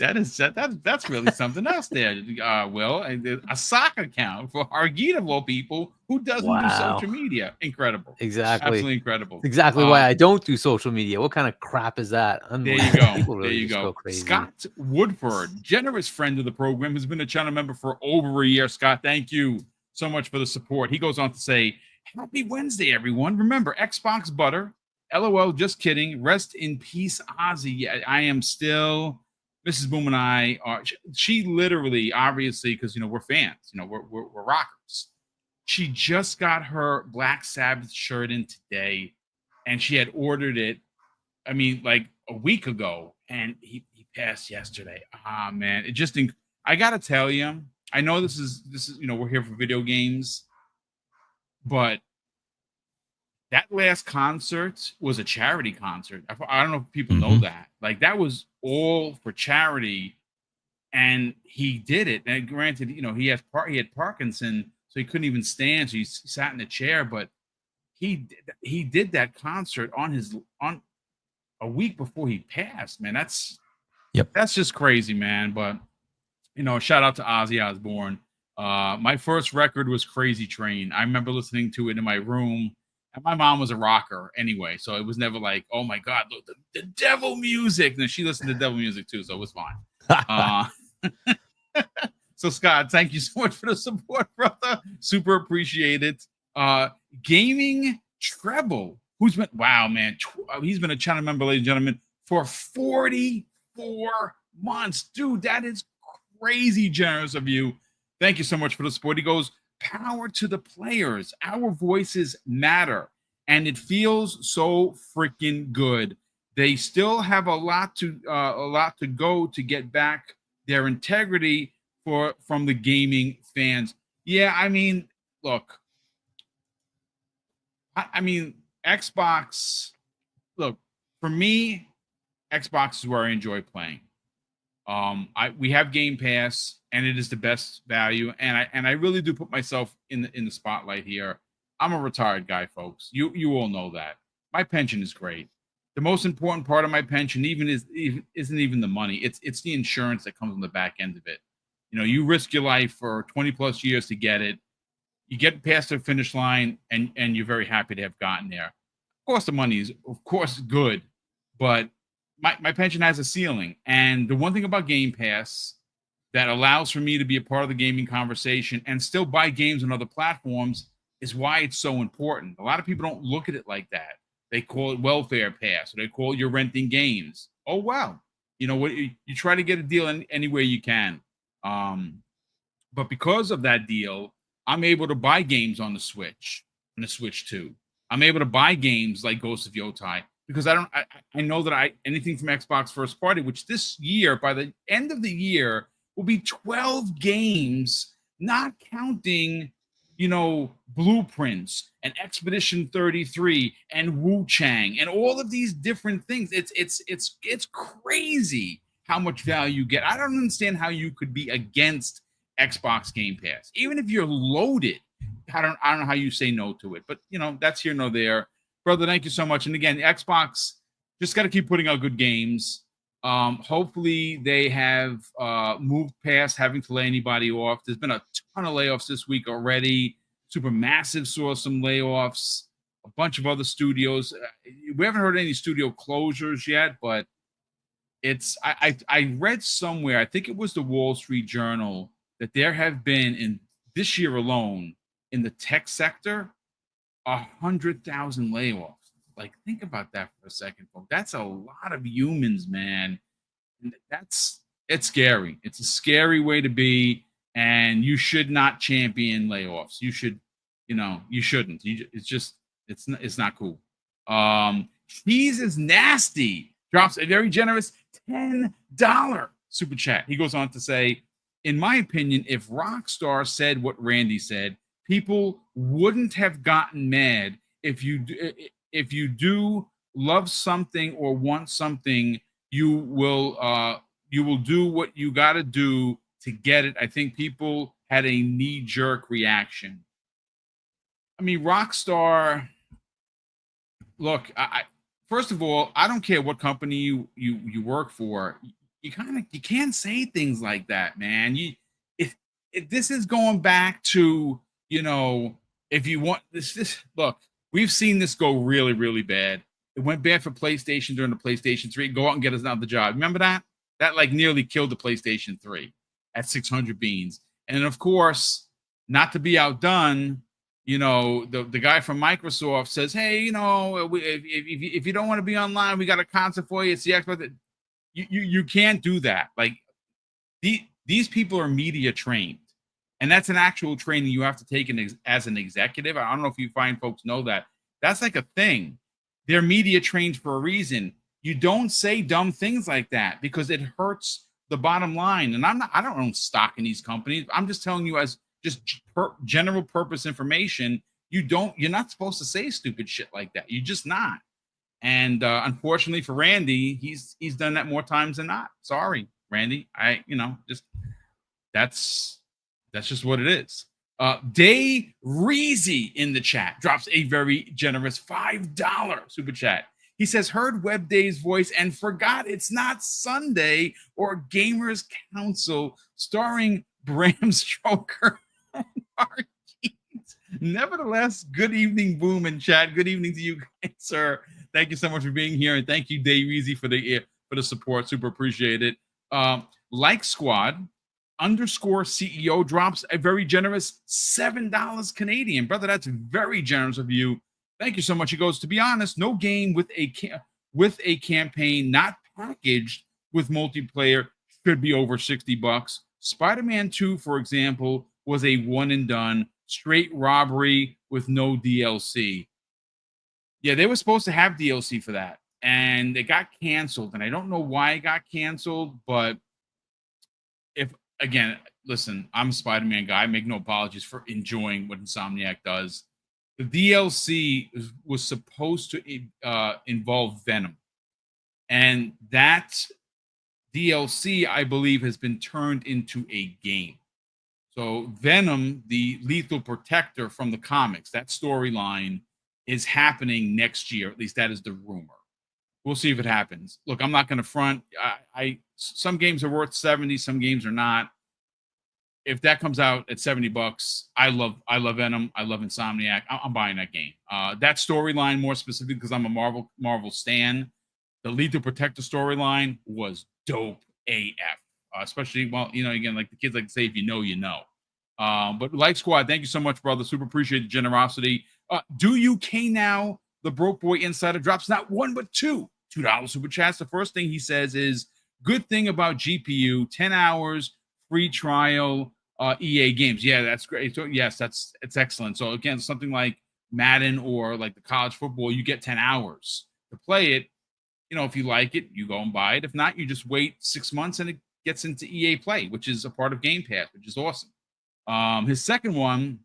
that's really something else there. Will, a sock account for Hargeet of all people who doesn't do social media. Incredible, exactly, absolutely incredible. Exactly why I don't do social media. What kind of crap is that? There you go. People really there you go crazy. Scott Woodford, generous friend of the program, has been a channel member for over a year. Scott, thank you so much for the support. He goes on to say, "Happy Wednesday, everyone! Remember Xbox butter." LOL, just kidding. Rest in peace, Ozzy. I am still Mrs. Boom and I are. She literally, obviously, because we're fans. We're rockers. She just got her Black Sabbath shirt in today, and she had ordered it. I mean, like a week ago, and he passed yesterday. Ah, man, it just. I gotta tell you, I know this is we're here for video games, but that last concert was a charity concert. I don't know if people know that. Like, that was all for charity, and he did it. And granted, he had Parkinson, so he couldn't even stand. So he sat in a chair. But he did that concert on a week before he passed. Man, that's just crazy, man. But shout out to Ozzy Osbourne. My first record was Crazy Train. I remember listening to it in my room. And my mom was a rocker anyway, so it was never like, oh my God, look, the devil music. And she listened to devil music too, so it was fine. So Scott, thank you so much for the support, brother. Super appreciate it. Gaming Treble, who's been he's been a channel member, ladies and gentlemen, for 44 months. Dude, that is crazy generous of you. Thank you so much for the support. He goes, power to the players. Our voices matter, and it feels so freaking good. They still have a lot to go to get back their integrity from the gaming fans. Yeah, I mean, look, I mean, Xbox. Look, for me, Xbox is where I enjoy playing. We have Game Pass, and it is the best value. And I really do put myself in the spotlight here. I'm a retired guy, folks. You all know that. My pension is great. The most important part of my pension isn't even the money. It's the insurance that comes on the back end of it. You risk your life for 20 plus years to get it. You get past the finish line, and you're very happy to have gotten there. Of course, the money is good, but my pension has a ceiling. And the one thing about Game Pass that allows for me to be a part of the gaming conversation and still buy games on other platforms is why it's so important. A lot of people don't look at it like that. They call it welfare pass, or they call it you're renting games. Oh, wow. You know what? You try to get a deal any way you can. But because of that deal, I'm able to buy games on the Switch, and the Switch 2. I'm able to buy games like Ghost of Yotai, because I know that anything from Xbox first party, which this year, by the end of the year, will be 12 games, not counting, Blueprints and Expedition 33 and Wu Chang and all of these different things. It's crazy how much value you get. I don't understand how you could be against Xbox Game Pass, even if you're loaded. I don't know how you say no to it, but that's here nor there. Brother, thank you so much. And again, Xbox just got to keep putting out good games. Hopefully they have moved past having to lay anybody off. There's been a ton of layoffs this week already. Supermassive saw some layoffs. A bunch of other studios. We haven't heard any studio closures yet, but I read somewhere, I think it was the Wall Street Journal, that there have been in this year alone in the tech sector 100,000 layoffs. Like, think about that for a second, folks. That's a lot of humans, man. And it's scary. It's a scary way to be, and you should not champion layoffs. You should, you shouldn't. It's not cool. Cheese is nasty. Drops a very generous $10 super chat. He goes on to say, in my opinion, if Rockstar said what Randy said, people wouldn't have gotten mad. If you do love something or want something, you will do what you got to do to get it. I think people had a knee-jerk reaction. I mean, Rockstar. Look, first of all, I don't care what company you work for. You can't say things like that, man. If this is going back to, if you want this look. We've seen this go really, really bad. It went bad for PlayStation during the PlayStation 3. Go out and get us another job. Remember that? That nearly killed the PlayStation 3 at 600 beans. And then, of course, not to be outdone, the guy from Microsoft says, hey, if you don't want to be online, we got a console for you. It's the Xbox. you can't do that. Like these people are media trained, and that's an actual training you have to take as an executive. I don't know if you find folks know that. That's like a thing. They're media trained for a reason. You don't say dumb things like that because it hurts the bottom line. And I don't own stock in these companies. I'm just telling you as just general purpose information. You're not supposed to say stupid shit like that. You're just not. And unfortunately for Randy, he's done that more times than not. Sorry, Randy. That's just what it is. Day Reezy in the chat drops a very generous $5 super chat. He says, heard Web Day's voice and forgot it's not Sunday or Gamers Council starring Bram Stoker. Nevertheless, good evening, Boom and chat. Good evening to you guys, sir. Thank you so much for being here, and thank you, Day Reezy, for the support. Super appreciate it. Like Squad _ CEO drops a very generous $7 Canadian. Brother, that's very generous of you. Thank you so much. He goes, to be honest, no game with a campaign not packaged with multiplayer should be over $60. Spider-Man 2, for example, was a one and done straight robbery with no DLC. Yeah, they were supposed to have DLC for that, and it got canceled. And I don't know why it got canceled, but again, listen, I'm a Spider-Man guy. I make no apologies for enjoying what Insomniac does. The DLC was supposed to involve Venom. And that DLC, I believe, has been turned into a game. So Venom, the Lethal Protector from the comics, that storyline is happening next year. At least that is the rumor. We'll see if it happens. Look, I'm not going to front. Some games are worth 70, some games are not. If that comes out at $70, I love Venom. I love Insomniac. I'm buying that game. That storyline, more specifically, because I'm a Marvel stan, the Lethal Protector storyline was dope AF. Especially, again, like the kids like to say, if you know, you know. But Like Squad, thank you so much, brother. Super appreciate the generosity. Do you K now? The Broke Boy Insider drops not one but $2 super chats. The first thing he says is, good thing about GPU, 10 hours free trial EA games. Yeah, that's great. So yes, it's excellent. So again, something like Madden or like the college football, you get 10 hours to play it. If you like it, you go and buy it. If not, you just wait 6 months and it gets into EA Play, which is a part of Game Pass, which is awesome. His second one,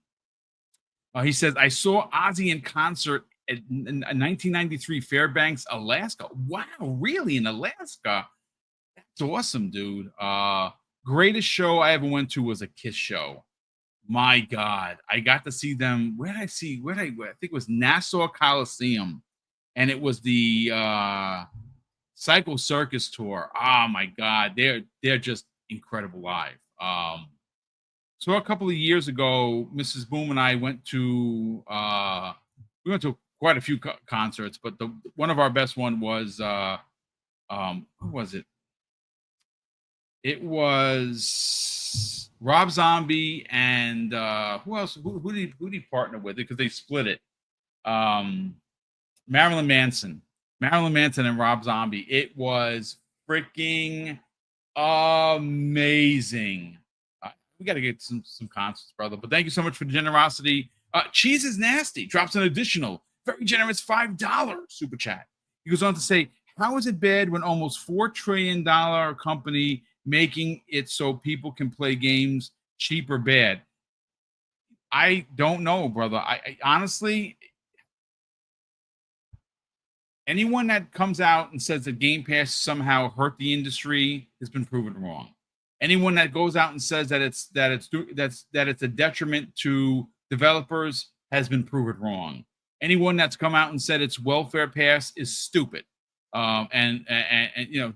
he says, I saw Ozzy in concert in 1993 Fairbanks, Alaska. Wow, really? In Alaska? That's awesome, dude. Greatest show I ever went to was a Kiss show. My God, I got to see them. I think it was Nassau Coliseum, and it was the Psycho Circus tour. Oh my God, they're just incredible live. So a couple of years ago, Mrs. Boom and I went to quite a few concerts, but one of our best one was who was it? It was Rob Zombie and who else? Who did he partner with? Because they split it. Marilyn Manson and Rob Zombie. It was freaking amazing. We got to get some concerts, brother. But thank you so much for the generosity. Cheese is Nasty drops an additional very generous $5 super chat. He goes on to say, how is it bad when almost $4 trillion company making it so people can play games cheap or bad? I don't know, brother. I honestly, anyone that comes out and says that Game Pass somehow hurt the industry has been proven wrong. Anyone that goes out and says that it's a detriment to developers has been proven wrong. Anyone that's come out and said it's welfare pass is stupid. And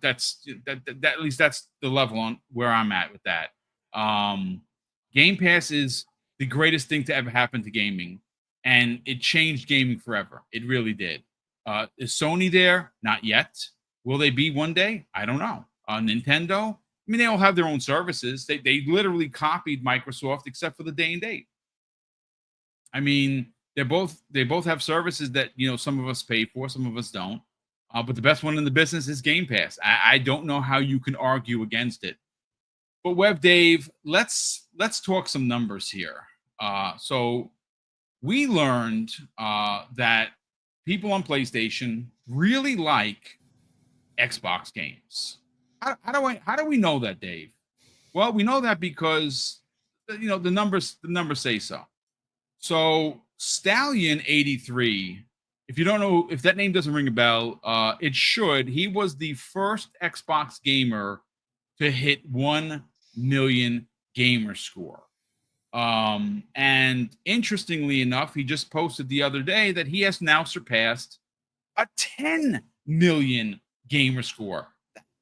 that's at least that's the level on where I'm at with that. Game Pass is the greatest thing to ever happen to gaming, and it changed gaming forever. It really did. Is Sony there? Not yet. Will they be one day? I don't know. Nintendo, I mean, they all have their own services. They literally copied Microsoft except for the day and date. I mean, they both have services that some of us pay for, some of us don't. But the best one in the business is Game Pass. I don't know how you can argue against it. But Web Dave, let's talk some numbers here. So we learned that people on PlayStation really like Xbox games. How do we know that, Dave? Well, we know that because the numbers say so. So Stallion 83, if you don't know, if that name doesn't ring a bell, it should. He was the first Xbox gamer to hit 1 million gamer score. And interestingly enough, he just posted the other day that he has now surpassed a 10 million gamer score.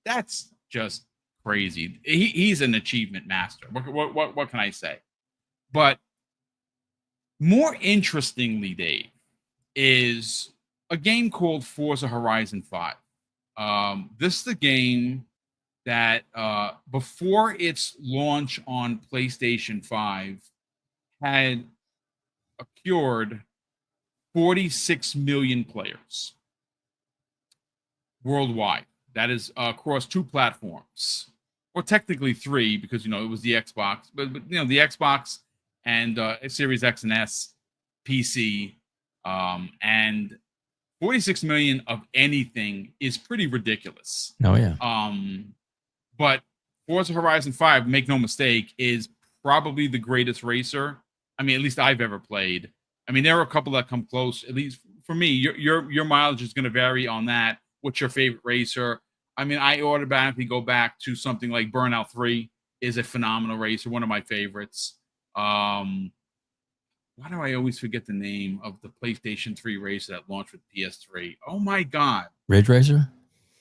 That's just crazy. He's an achievement master. What can I say? But more interestingly, Dave, is a game called Forza Horizon 5. This is the game that before its launch on PlayStation 5 had accrued 46 million players worldwide. That is across 2 platforms, or technically 3, because it was the Xbox, but the Xbox and Series X and S, PC, and 46 million of anything is pretty ridiculous. Oh yeah. But Forza Horizon 5, make no mistake, is probably the greatest racer. I mean, at least I've ever played. I mean, there are a couple that come close. At least for me, your mileage is going to vary on that. What's your favorite racer? I mean, I automatically go back to something like Burnout 3 is a phenomenal racer, one of my favorites. Why do I always forget the name of the PlayStation 3 racer that launched with PS3? Oh my God. Ridge Racer?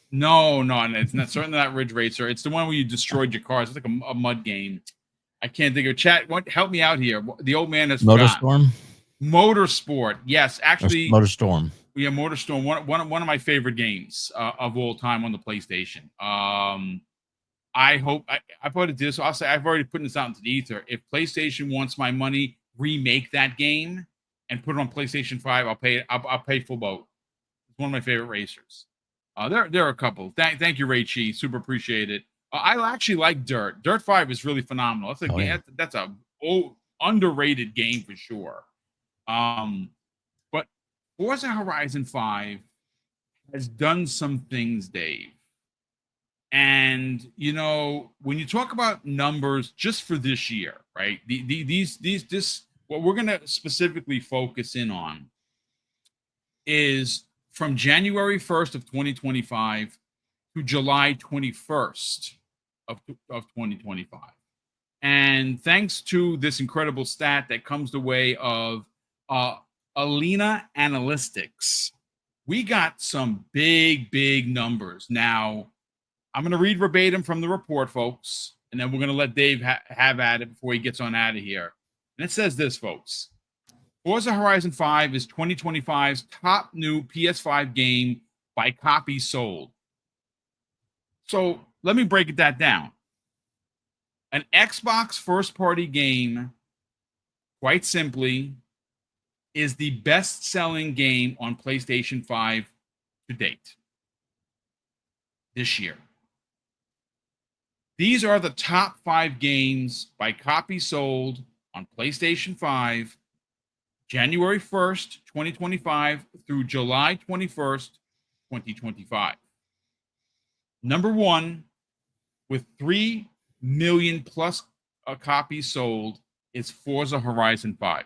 No, it's not certainly not Ridge Racer. It's the one where you destroyed your cars. It's like a mud game. I can't think of chat. Help me out here. The old man has Motorstorm? Motorsport. Yes, actually. Motorstorm. Yeah, Motorstorm. One of my favorite games of all time on the PlayStation. I hope I put it this. I'll say I've already put this out into the ether. If PlayStation wants my money, remake that game and put it on PlayStation 5. I'll pay. I'll pay full boat. It's one of my favorite racers. There are a couple. Thank you, Ray Chi. Super appreciate it. I actually like Dirt. Dirt 5 is really phenomenal. That's a game. Yeah. That's a underrated game for sure. But Forza Horizon 5 has done some things, Dave. And when you talk about numbers just for this year, right? This what we're gonna specifically focus in on is from January 1st of 2025 to July 21st of 2025. And thanks to this incredible stat that comes the way of Alina Analytics, we got some big numbers. Now, I'm going to read verbatim from the report, folks, and then we're going to let Dave have at it before he gets on out of here. And it says this, folks. Forza Horizon 5 is 2025's top new PS5 game by copies sold. So let me break that down. An Xbox first-party game, quite simply, is the best-selling game on PlayStation 5 to date this year. These are the top 5 games by copies sold on PlayStation 5 January 1st, 2025 through July 21st, 2025. Number 1, with 3 million plus copies sold, is Forza Horizon 5.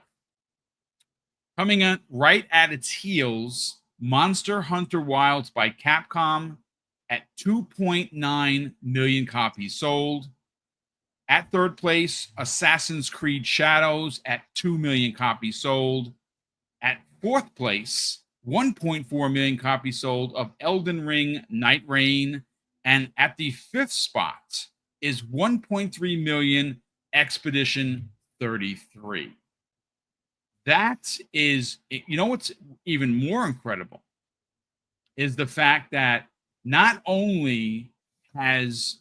Coming in right at its heels, Monster Hunter Wilds by Capcom at 2.9 million copies sold. At third place, Assassin's Creed Shadows at 2 million copies sold. At fourth place, 1.4 million copies sold of Elden Ring Night Reign. And at the fifth spot is 1.3 million Expedition 33. That is, what's even more incredible is the fact that not only has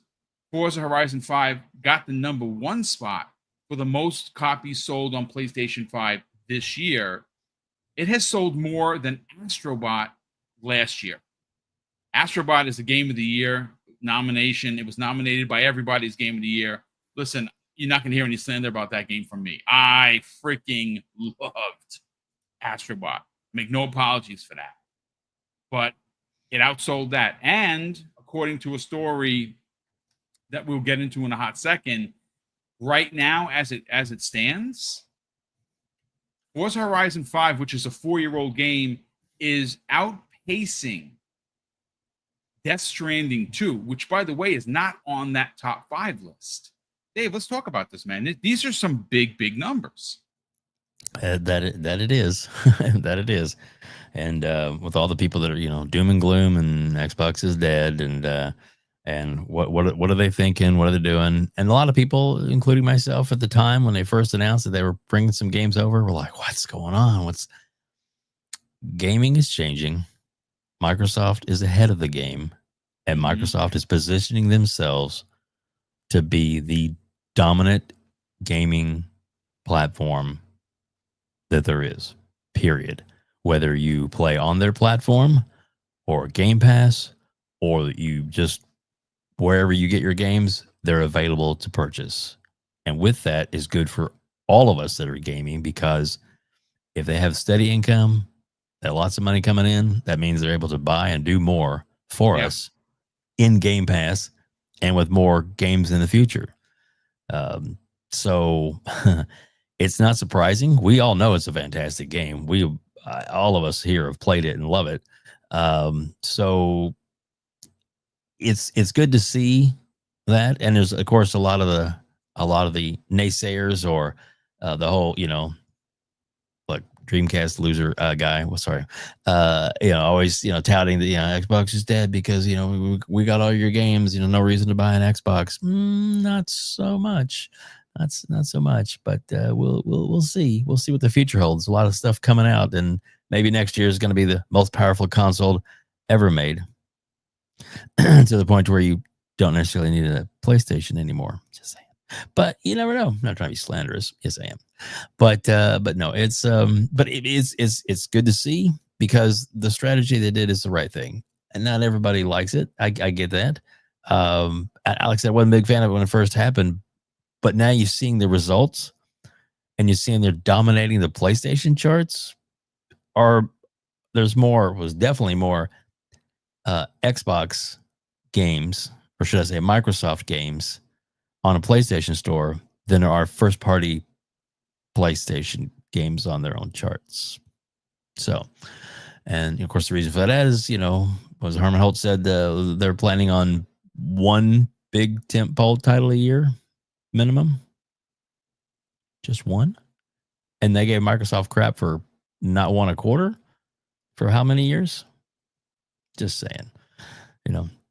Forza Horizon 5 got the number 1 spot for the most copies sold on PlayStation 5 this year, it has sold more than Astrobot last year. Astrobot is the game of the year nomination. It was nominated by everybody's game of the year. Listen, you're not going to hear any slander about that game from me. I freaking loved Astrobot. Make no apologies for that. But it outsold that. And according to a story that we'll get into in a hot second, right now, as it stands, Forza Horizon 5, which is a 4-year-old game, is outpacing Death Stranding 2, which, by the way, is not on that top 5 list. Dave, let's talk about this, man. These are some big, big numbers. That it is. That it is. And with all the people that are, doom and gloom and Xbox is dead and what are they thinking? What are they doing? And a lot of people, including myself at the time when they first announced that they were bringing some games over, were like, what's going on? Gaming is changing. Microsoft is ahead of the game, and Microsoft is positioning themselves to be the dominant gaming platform that there is, period. Whether you play on their platform or Game Pass, or you just wherever you get your games, they're available to purchase. And with that is good for all of us that are gaming, because if they have steady income, that lots of money coming in, that means they're able to buy and do more for us in Game Pass and with more games in the future. So it's not surprising. We all know it's a fantastic game. All of us here have played it and love it. So it's good to see that. And there's, of course, a lot of the naysayers or the whole, like Dreamcast loser guy. Well, sorry. Always, touting that, Xbox is dead because, we got all your games, no reason to buy an Xbox. Not so much. That's not so much, but we'll see. We'll see what the future holds. A lot of stuff coming out, and maybe next year is going to be the most powerful console ever made, to the point where you don't necessarily need a PlayStation anymore. Just saying. But you never know. I'm not trying to be slanderous. Yes, I am. But no, it's it's good to see, because the strategy they did is the right thing, and not everybody likes it. I get that. Alex, I wasn't a big fan of it when it first happened. But now you're seeing the results, and you're seeing they're dominating the PlayStation charts. Was definitely more Xbox games, or should I say Microsoft games, on a PlayStation store than there are first-party PlayStation games on their own charts. So, and of course, the reason for that is, as Herman Holt said, they're planning on one big tentpole title a year. Minimum, just one, and they gave Microsoft crap for not one a quarter for how many years? Just saying,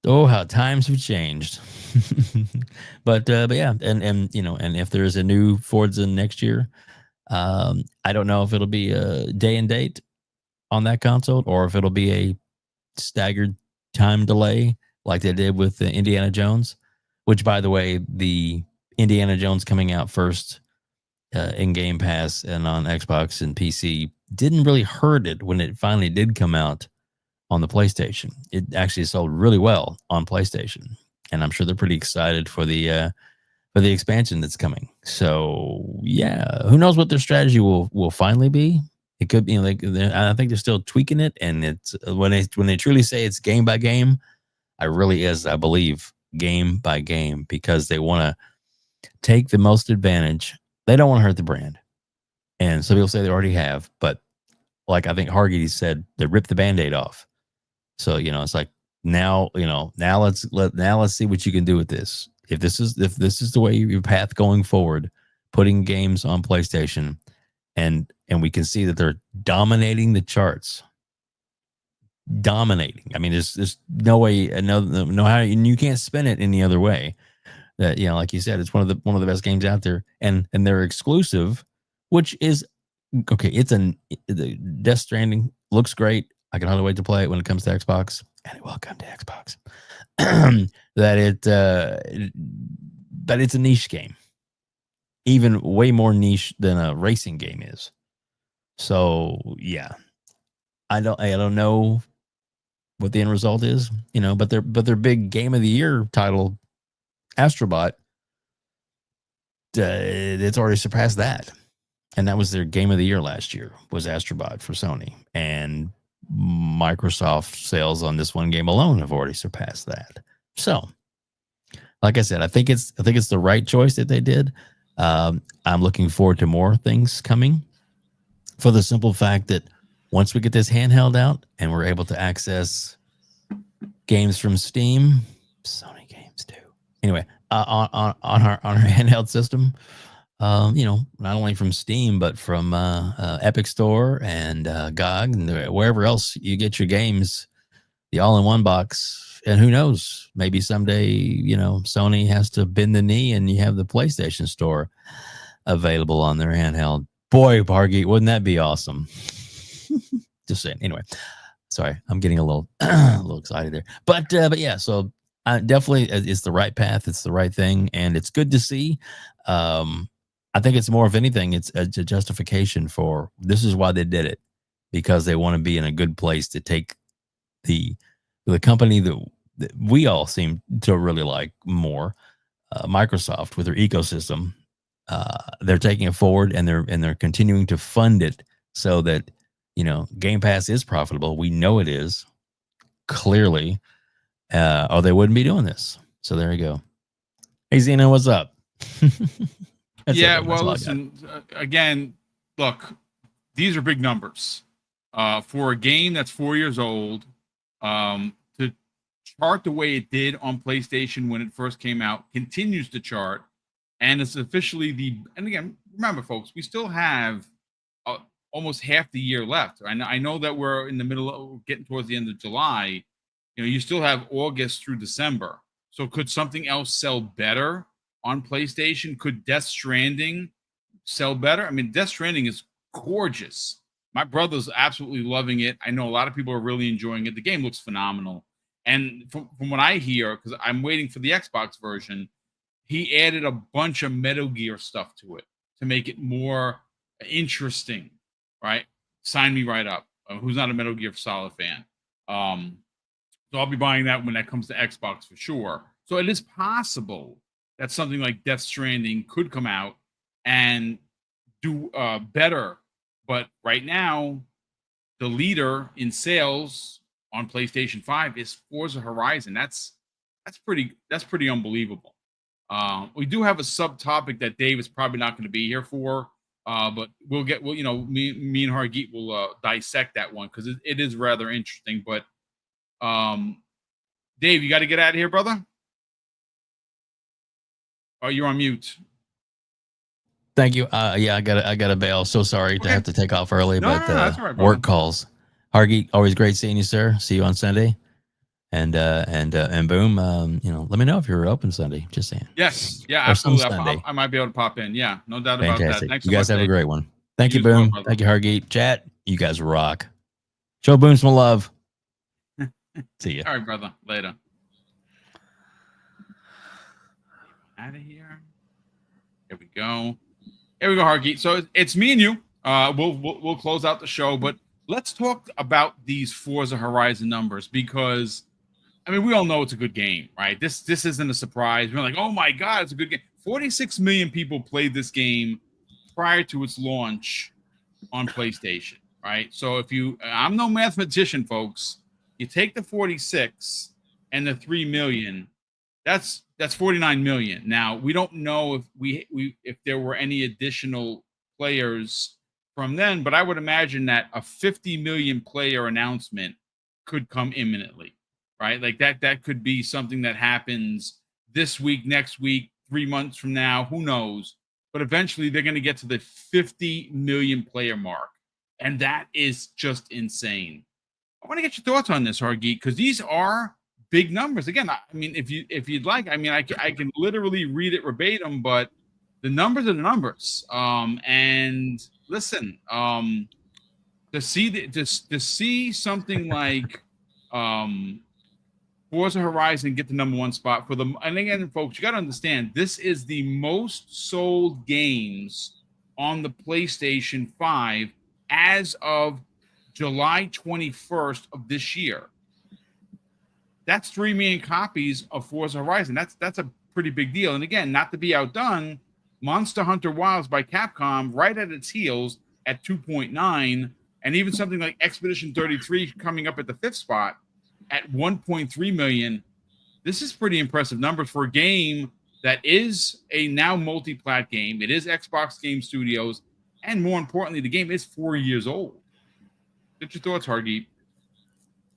how times have changed. but yeah, and if there's a new Forza next year, I don't know if it'll be a day and date on that console, or if it'll be a staggered time delay like they did with Indiana Jones, which, by the way, the Indiana Jones coming out first in Game Pass and on Xbox and PC didn't really hurt it when it finally did come out on the PlayStation. It actually sold really well on PlayStation, and I'm sure they're pretty excited for the expansion that's coming. So yeah, who knows what their strategy will finally be? It could be I think they're still tweaking it, and it's when they truly say it's game by game, I believe game by game, because they want to take the most advantage. They don't want to hurt the brand. And some people say they already have, but like I think Hargitay said, they ripped the Band-Aid off. So, it's like now let's see what you can do with this. If this is the way your path going forward, putting games on PlayStation, and we can see that they're dominating the charts. Dominating. I mean, there's no way, no how, and you can't spin it any other way. That, like you said, it's one of the best games out there, and they're exclusive, which is okay. It's the Death Stranding looks great. I can hardly wait to play it when it comes to Xbox. And welcome to Xbox. But it's a niche game, even way more niche than a racing game is. So yeah, I don't know what the end result is, but their big game of the year title, Astrobot, it's already surpassed that. And that was their game of the year last year, was Astrobot for Sony. And Microsoft sales on this one game alone have already surpassed that. So, like I said, I think it's the right choice that they did. I'm looking forward to more things coming, for the simple fact that once we get this handheld out and we're able to access games from Steam, Sony games too. Anyway, on our handheld system, not only from Steam but from Epic Store and GOG and wherever else you get your games, the all-in-one box. And who knows, maybe someday, Sony has to bend the knee and you have the PlayStation Store available on their handheld. Boy, Bargeet, wouldn't that be awesome? Just saying. Anyway, sorry, I'm getting a little excited there. But yeah, so definitely it's the right path. It's the right thing, and it's good to see. I think it's more of anything, it's a justification for this is why they did it, because they want to be in a good place to take the company that we all seem to really like more, Microsoft, with their ecosystem. They're taking it forward, and they're continuing to fund it so that Game Pass is profitable. We know it is, clearly, or they wouldn't be doing this. So there you go. Hey Zena, what's up? Yeah, well, listen, again, look, these are big numbers for a game that's 4 years old. To chart the way it did on PlayStation when it first came out, continues to chart, and it's officially and again, remember, folks, we still have almost half the year left. I know that we're in the middle of getting towards the end of July. You still have August through December. So could something else sell better on PlayStation? Could Death Stranding sell better? I mean, Death Stranding is gorgeous. My brother's absolutely loving it. I know a lot of people are really enjoying it. The game looks phenomenal. And from what I hear, because I'm waiting for the Xbox version, he added a bunch of Metal Gear stuff to it to make it more interesting, right? Sign me right up. Who's not a Metal Gear Solid fan? So I'll be buying that when that comes to Xbox for sure. So it is possible that something like Death Stranding could come out and do better. But right now, the leader in sales on PlayStation 5 is Forza Horizon. That's pretty unbelievable. We do have a subtopic that Dave is probably not going to be here for, but me and Hargeet will dissect that one because it is rather interesting. But Dave, you got to get out of here, brother. Oh, you're on mute. Thank you. Yeah, I got a bail. So sorry to have to take off early, but that's all right, work calls. Hargeet, always great seeing you, sir. See you on Sunday. And Boom, let me know if you're open Sunday. Just saying. Yes, yeah, or absolutely. Sunday. I might be able to pop in. Yeah, no doubt Fantastic. about that. Thanks you so guys much, have Dave. a great one. Thank you, as well, Boom. brother. Thank you, Hargeet. Chat, you guys rock. Show Boom some love. See you. All right, brother. Later. Out of here. Here we go. Here we go, Hargeet. So it's me and you. We'll close out the show, but let's talk about these Forza Horizon numbers because, I mean, we all know it's a good game, right? This isn't a surprise. We're like, oh my God, it's a good game. 46 million people played this game prior to its launch on PlayStation, right? So I'm no mathematician, folks. You take the 46 and the 3 million, that's 49 million. Now, we don't know if there were any additional players from then, but I would imagine that a 50 million player announcement could come imminently, right? Like that could be something that happens this week, next week, 3 months from now, who knows? But eventually they're going to get to the 50 million player mark. And that is just insane. I want to get your thoughts on this, Hargeet, because these are big numbers. Again, I mean, if you'd like, I mean, I can literally read it verbatim, but the numbers are the numbers. And listen, to see something like Forza Horizon get the #1 spot for them, and again, folks, you got to understand, this is the most sold games on the PlayStation 5 as of July 21st of this year. that's 3 million copies of Forza Horizon. That's a pretty big deal. And again, not to be outdone, Monster Hunter Wilds by Capcom right at its heels at 2.9, and even something like Expedition 33 coming up at the 5th spot at 1.3 million. This is pretty impressive numbers for a game that is a now multi-plat game. It is Xbox Game Studios, and more importantly, the game is 4 years old. What's your thoughts, Hargeet?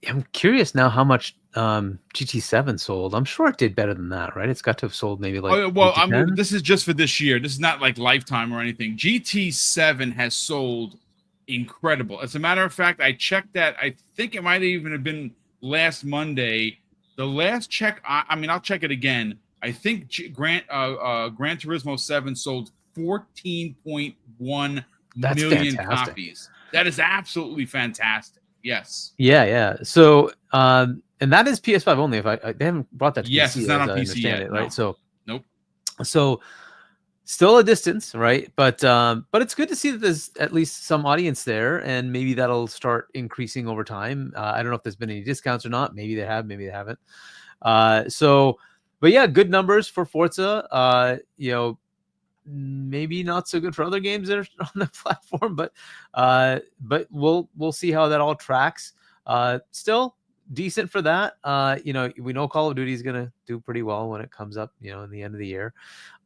I'm curious now how much GT7 sold. I'm sure it did better than that, right? It's got to have sold maybe like. Oh, well, I mean, this is just for this year. This is not like lifetime or anything. GT7 has sold incredible. As a matter of fact, I checked that. I think it might even have been last Monday. The last check, I mean, I'll check it again. I think Gran Turismo 7 sold 14.1 million copies. That is absolutely fantastic. Yes. Yeah. So, and that is PS5 only. If they haven't brought that to yes, PC, it's not on I PC yet, it, right? No. So, nope. So, still a distance, right? But it's good to see that there's at least some audience there, and maybe that'll start increasing over time. I don't know if there's been any discounts or not. Maybe they have, maybe they haven't. But yeah, good numbers for Forza. Maybe not so good for other games that are on the platform, but we'll see how that all tracks. Still decent for that. We know Call of Duty is gonna do pretty well when it comes up, in the end of the year.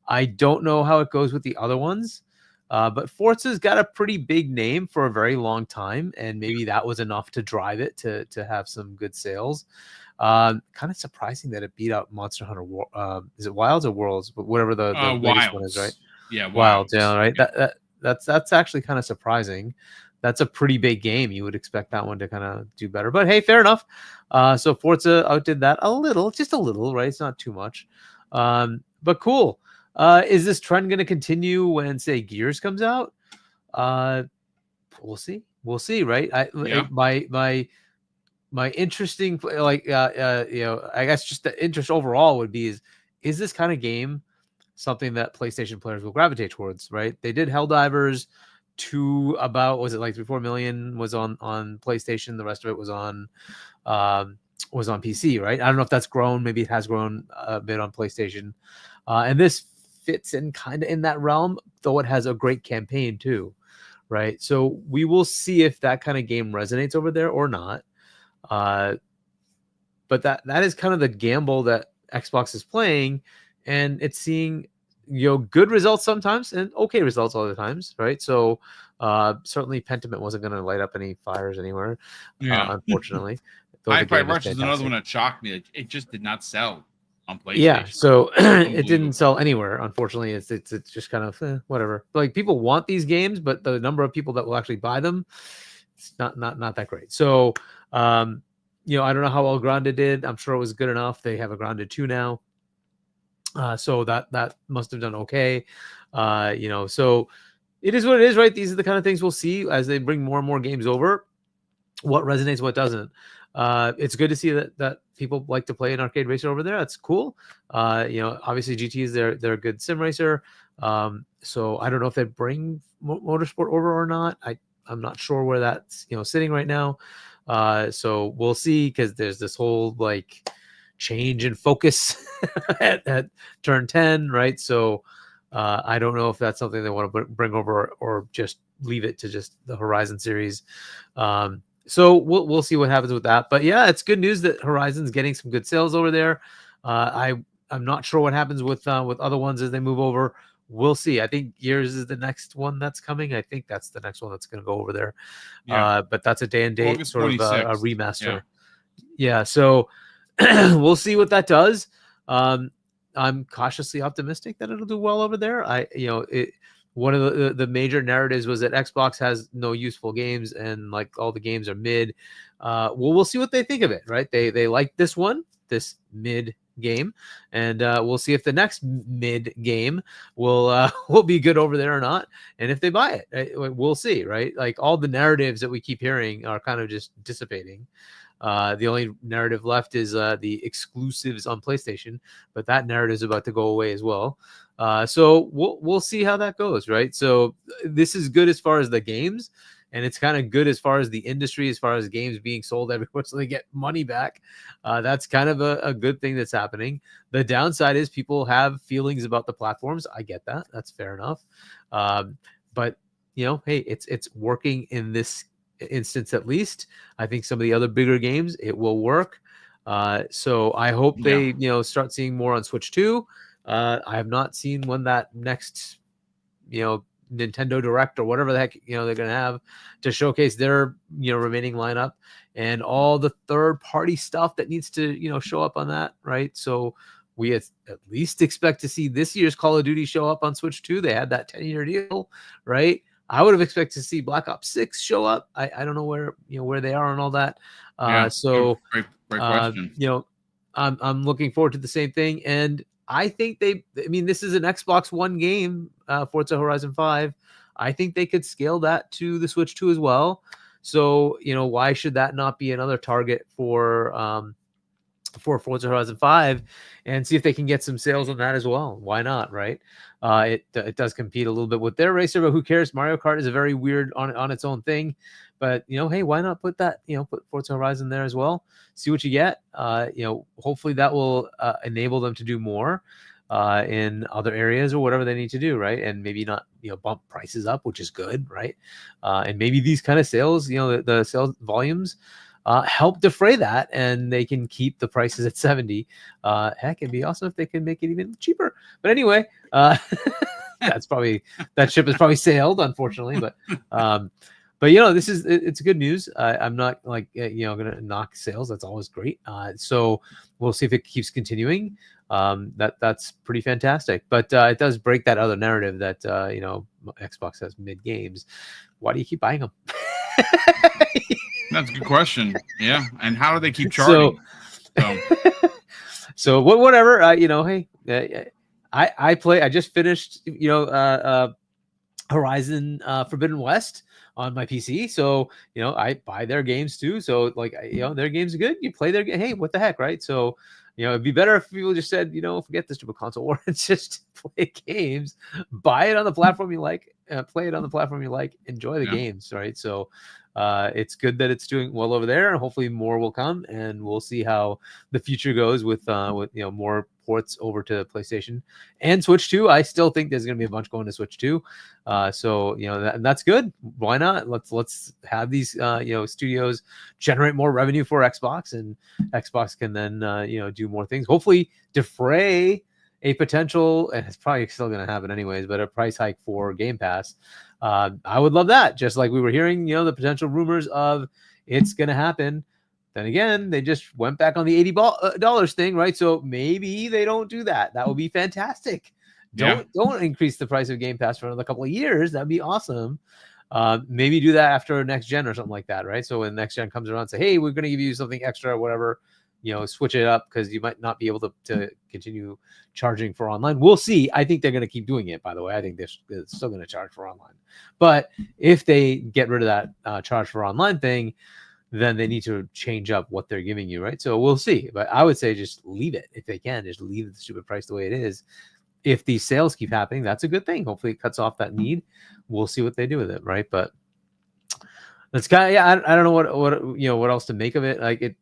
I don't know how it goes with the other ones, but Forza's got a pretty big name for a very long time, and maybe that was enough to drive it to have some good sales. Kind of surprising that it beat out Monster Hunter. Is it Wilds or Worlds? Whatever the latest one is, right? Yeah, Wilds. Yeah, right. Yeah. That's actually kind of surprising. That's a pretty big game. You would expect that one to kind of do better, but hey, fair enough. So Forza outdid that just a little, right? It's not too much, but cool. Is this trend going to continue when, say, Gears comes out? We'll see. We'll see, right? My interesting, I guess just the interest overall would be is this kind of game something that PlayStation players will gravitate towards, right? They did Helldivers to about, was it like 3-4 million was on PlayStation. The rest of it was on PC, right? I don't know if that's grown. Maybe it has grown a bit on PlayStation. And this fits in kind of in that realm, though it has a great campaign too, right? So we will see if that kind of game resonates over there or not. But that is kind of the gamble that Xbox is playing, and it's seeing good results sometimes and okay results other times, right? So certainly Pentiment wasn't going to light up any fires anywhere, unfortunately. Hi-Fi Rush is another one that shocked me. It just did not sell on PlayStation. Yeah, so it didn't sell anywhere. Unfortunately, it's just kind of whatever. Like, people want these games, but the number of people that will actually buy them, it's not that great. So I don't know how El Grande did. I'm sure it was good enough. They have a Grande 2 now. So that must have done okay. So it is what it is, right? These are the kind of things we'll see as they bring more and more games over. What resonates, what doesn't. It's good to see that people like to play an arcade racer over there. That's cool. Obviously GT is they're a good sim racer. So I don't know if they bring motorsport over or not. I'm not sure where that's sitting right now. So we'll see, because there's this whole like change in focus at turn 10, right? So I don't know if that's something they want to bring over or just leave it to just the Horizon series. So we'll see what happens with that. But yeah, it's good news that Horizon's getting some good sales over there. I'm not sure what happens with other ones as they move over. We'll see. I think Gears is the next one that's coming. I think that's the next one that's going to go over there. Yeah. But that's a day and date August sort 26th. of a remaster. Yeah. So we'll see what that does. I'm cautiously optimistic that it'll do well over there. One of the major narratives was that Xbox has no useful games and like all the games are mid. We'll see what they think of it, right? They like this mid game, and we'll see if the next mid game will be good over there or not, and if they buy it, we'll see, right? Like, all the narratives that we keep hearing are kind of just dissipating. The only narrative left is the exclusives on PlayStation, but that narrative is about to go away as well. So we'll see how that goes, right? So this is good as far as the games, and it's kind of good as far as the industry, as far as games being sold everywhere, so they get money back. That's kind of a good thing that's happening. The downside is people have feelings about the platforms. I get that. That's fair enough. But hey, it's working in this instance at least. I think some of the other bigger games, it will work. So I hope they start seeing more on Switch 2. I have not seen when that next Nintendo Direct or whatever the heck they're going to have to showcase their remaining lineup and all the third party stuff that needs to show up on that, right? So we at least expect to see this year's Call of Duty show up on Switch 2. They had that 10-year deal, right? I would have expected to see Black Ops 6 show up. I don't know where they are and all that. So great question. I'm looking forward to the same thing. And I think this is an Xbox One game, Forza Horizon 5. I think they could scale that to the Switch 2 as well. So, why should that not be another target for Forza Horizon 5 and see if they can get some sales on that as well? Why not, right? It does compete a little bit with their racer, but who cares? Mario Kart is a very weird on its own thing. But hey, why not put that put Forza Horizon there as well? See what you get. Hopefully that will enable them to do more in other areas or whatever they need to do, right? And maybe not bump prices up, which is good, right? And maybe these kind of sales, the sales volumes help defray that, and they can keep the prices at 70. Heck, it'd be awesome if they can make it even cheaper. But anyway, that ship has probably sailed, unfortunately. But it's good news. I'm not gonna knock sales. That's always great. So we'll see if it keeps continuing. That's pretty fantastic. But it does break that other narrative that Xbox has mid games. Why do you keep buying them? That's a good question. Yeah, and how do they keep charging? So whatever. Hey, I play. I just finished. Horizon Forbidden West on my PC. So I buy their games too. So their games are good. You play their game. Hey, what the heck, right? So it'd be better if people just said, forget this stupid console war. It's just play games, buy it on the platform you like, play it on the platform you like, enjoy the games, right? So it's good that it's doing well over there, and hopefully more will come, and we'll see how the future goes with more ports over to PlayStation and Switch 2. I still think there's going to be a bunch going to Switch 2. So that's good. Why not? Let's have these studios generate more revenue for Xbox, and Xbox can then do more things. Hopefully defray a potential, and it's probably still going to happen anyways, but a price hike for Game Pass. I would love that. Just like we were hearing, the potential rumors of it's going to happen. Then again, they just went back on the $80 thing, right? So maybe they don't do that. That would be fantastic. Don't increase the price of Game Pass for another couple of years. That'd be awesome. Maybe do that after next gen or something like that, right? So when next gen comes around, say, hey, we're going to give you something extra or whatever. Switch it up because you might not be able to continue charging for online. We'll see. I think they're going to keep doing it, by the way. I think they're still going to charge for online. But if they get rid of that charge for online thing, then they need to change up what they're giving you, right? So we'll see. But I would say just leave it. If they can, just leave the stupid price the way it is. If these sales keep happening, that's a good thing. Hopefully it cuts off that need. We'll see what they do with it, right? But that's kind of, I don't know what else to make of it. Like it,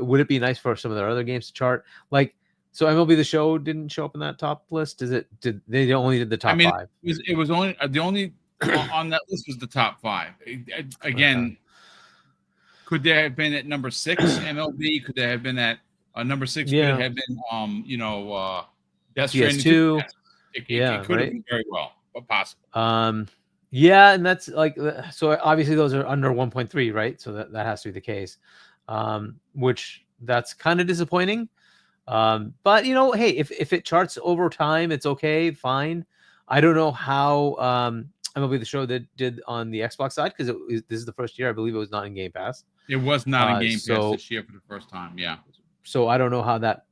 would it be nice for some of their other games to chart? Like, so MLB The Show didn't show up in that top list. Did they only did the top 5? It was only the only on that list was the top 5. Again, okay. Could they have been at number 6 MLB? Could they have been at number 6? Could it have been Death Stranding 2? It could have been very well, but possible. Yeah, and that's like, so obviously those are under 1.3, right? So that has to be the case, which that's kind of disappointing. But hey, if it charts over time, it's okay, fine. I don't know how MLB The Show did on the Xbox side, because this is the first year I believe it was not in Game Pass. It was not in Game Pass this year for the first time. Yeah. So I don't know how that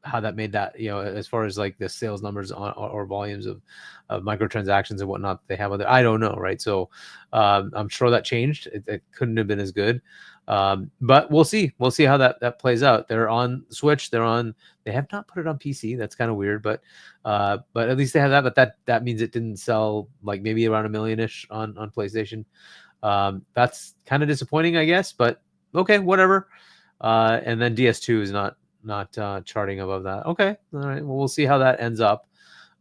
how that made that, as far as like the sales numbers or volumes of microtransactions and whatnot they have on there. I don't know, right? So I'm sure that changed. It couldn't have been as good. But we'll see. We'll see how that plays out. They're on Switch. They have not put it on PC. That's kind of weird, but at least they have that. But that means it didn't sell like maybe around 1 million-ish on PlayStation. That's kind of disappointing, I guess, but okay, whatever. And then DS2 is not charting above that. Okay, all right. Well, we'll see how that ends up.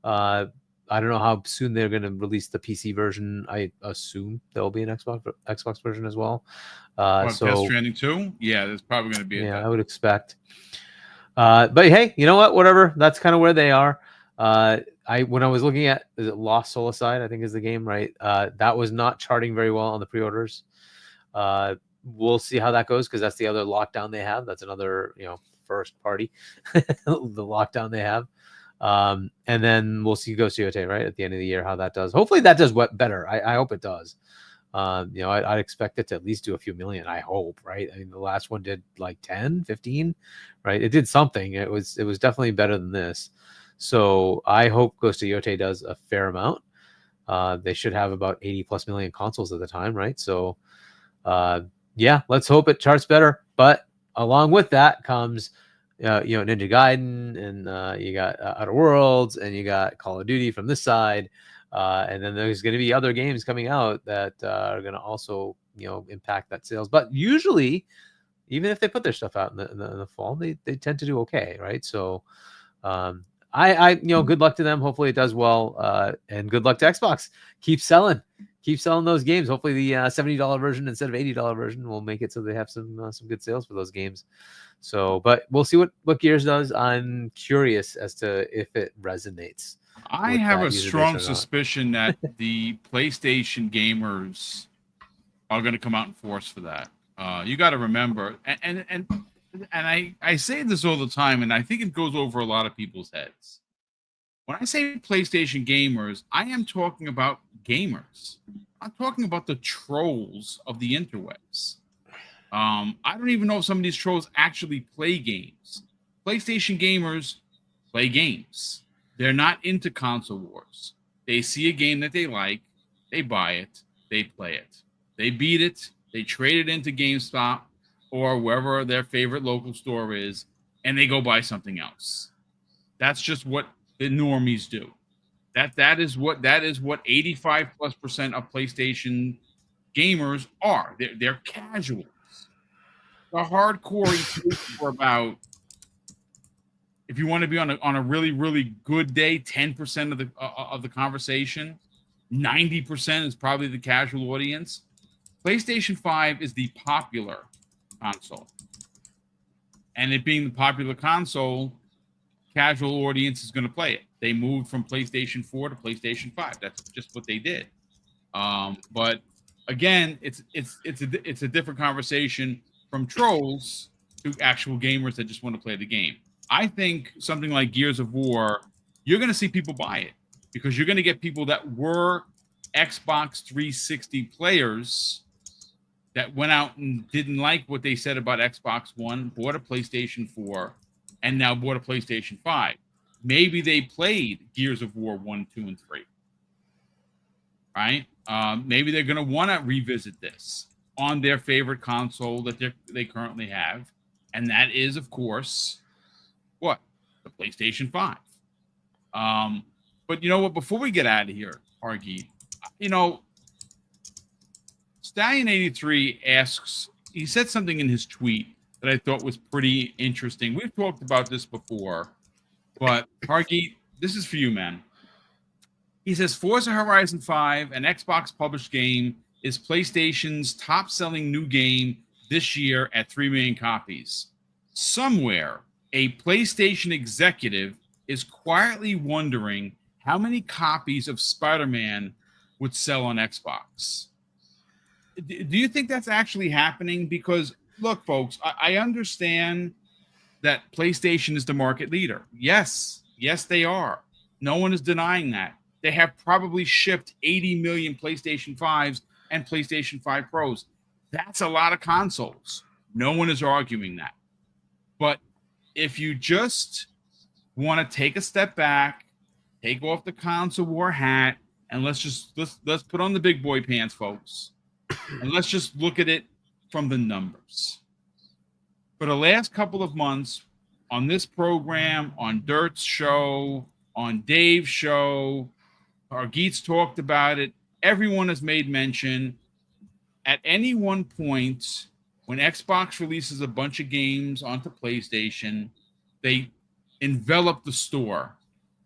I don't know how soon they're going to release the PC version. I assume there will be an Xbox version as well. Death Stranding 2? Yeah, there's probably going to be. Yeah, I would expect. But hey, you know what? Whatever. That's kind of where they are. When I was looking at, is it Lost Soulside, I think is the game, right? That was not charting very well on the pre-orders. We'll see how that goes, because that's the other lockdown they have. That's another, first party, the lockdown they have. And then we'll see Ghost of Yotei, right, at the end of the year, how that does. Hopefully that does better. I hope it does. I'd expect it to at least do a few million, I hope, right? I mean, the last one did like 10, 15, right? It did something. It was definitely better than this. So I hope Ghost of Yotei does a fair amount. They should have about 80 plus million consoles at the time, right? So yeah, let's hope it charts better. But along with that comes Ninja Gaiden, and you got Outer Worlds, and you got Call of Duty from this side, and then there's going to be other games coming out that are going to also impact that sales. But usually, even if they put their stuff out in the fall, they tend to do okay, right? So I good luck to them. Hopefully it does well, and good luck to Xbox. Keep selling those games. Hopefully the $70 version instead of $80 version will make it so they have some good sales for those games. So, but we'll see what Gears does. I'm curious as to if it resonates. I have a strong suspicion that the PlayStation gamers are going to come out in force for that. You got to remember, and I say this all the time, and I think it goes over a lot of people's heads. When I say PlayStation gamers, I am talking about gamers. I'm talking about the trolls of the interwebs. I don't even know if some of these trolls actually play games. PlayStation gamers play games. They're not into console wars. They see a game that they like, they buy it, they play it. They beat it, they trade it into GameStop or wherever their favorite local store is, and they go buy something else. That's just what the normies do. That is what 85+% of PlayStation gamers are. They're casuals. The hardcore are about, if you want to be on a really, really good day, 10% of the conversation, 90% is probably the casual audience. PlayStation 5 is the popular console. And it being the popular console, casual audience is going to play it. They moved from PlayStation 4 to PlayStation 5. That's just what they did. But again, it's a different conversation from trolls to actual gamers that just want to play the game. I think something like Gears of War, you're going to see people buy it because you're going to get people that were Xbox 360 players that went out and didn't like what they said about Xbox One, bought a PlayStation 4, and now bought a PlayStation 5. Maybe they played Gears of War 1, 2, and 3. Right? Maybe they're going to want to revisit this on their favorite console that they currently have. And that is, of course, what? The PlayStation 5. But you know what? Before we get out of here, Argy, Stallion83 asks, he said something in his tweet that I thought was pretty interesting. We've talked about this before, but Argy, this is for you, man. He says, Forza Horizon 5, an Xbox published game, is PlayStation's top-selling new game this year at 3 million copies. Somewhere, a PlayStation executive is quietly wondering how many copies of Spider-Man would sell on Xbox. Do you think that's actually happening? Because, look, folks, I understand that PlayStation is the market leader. Yes, they are. No one is denying that. They have probably shipped 80 million PlayStation 5s and PlayStation 5 Pros. That's a lot of consoles. No one is arguing that. But if you just want to take a step back, take off the console war hat, and let's put on the big boy pants, folks, and let's just look at it from the numbers. For the last couple of months, on this program, on Dirt's show, on Dave's show, our Geets talked about it. Everyone has made mention. At any one point, when Xbox releases a bunch of games onto PlayStation, they envelop the store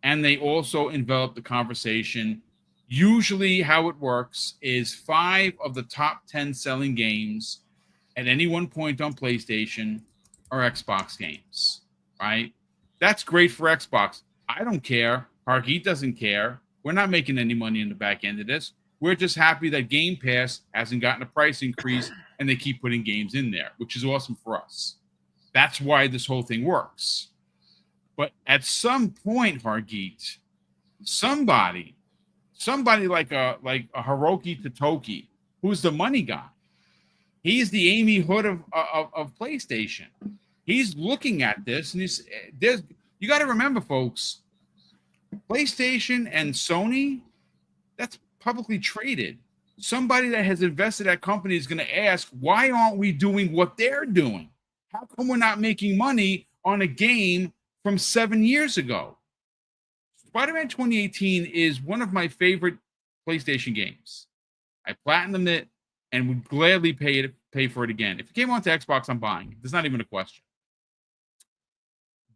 and they also envelop the conversation. Usually how it works is 5 of the top 10 selling games at any one point on PlayStation are Xbox games, right? That's great for Xbox. I don't care. Hargeet doesn't care. We're not making any money in the back end of this. We're just happy that Game Pass hasn't gotten a price increase and they keep putting games in there, which is awesome for us. That's why this whole thing works. But at some point, Hargeet, somebody like a Hiroki Totoki, who's the money guy, he's the Amy Hood of PlayStation. He's looking at this and you got to remember, folks, PlayStation and Sony, that's publicly traded. Somebody that has invested that company is going to ask, why aren't we doing what they're doing? How come we're not making money on a game from 7 years ago? Spider-Man 2018 is one of my favorite PlayStation games. I platinumed it and would gladly pay for it again. If it came onto Xbox, I'm buying it. There's not even a question.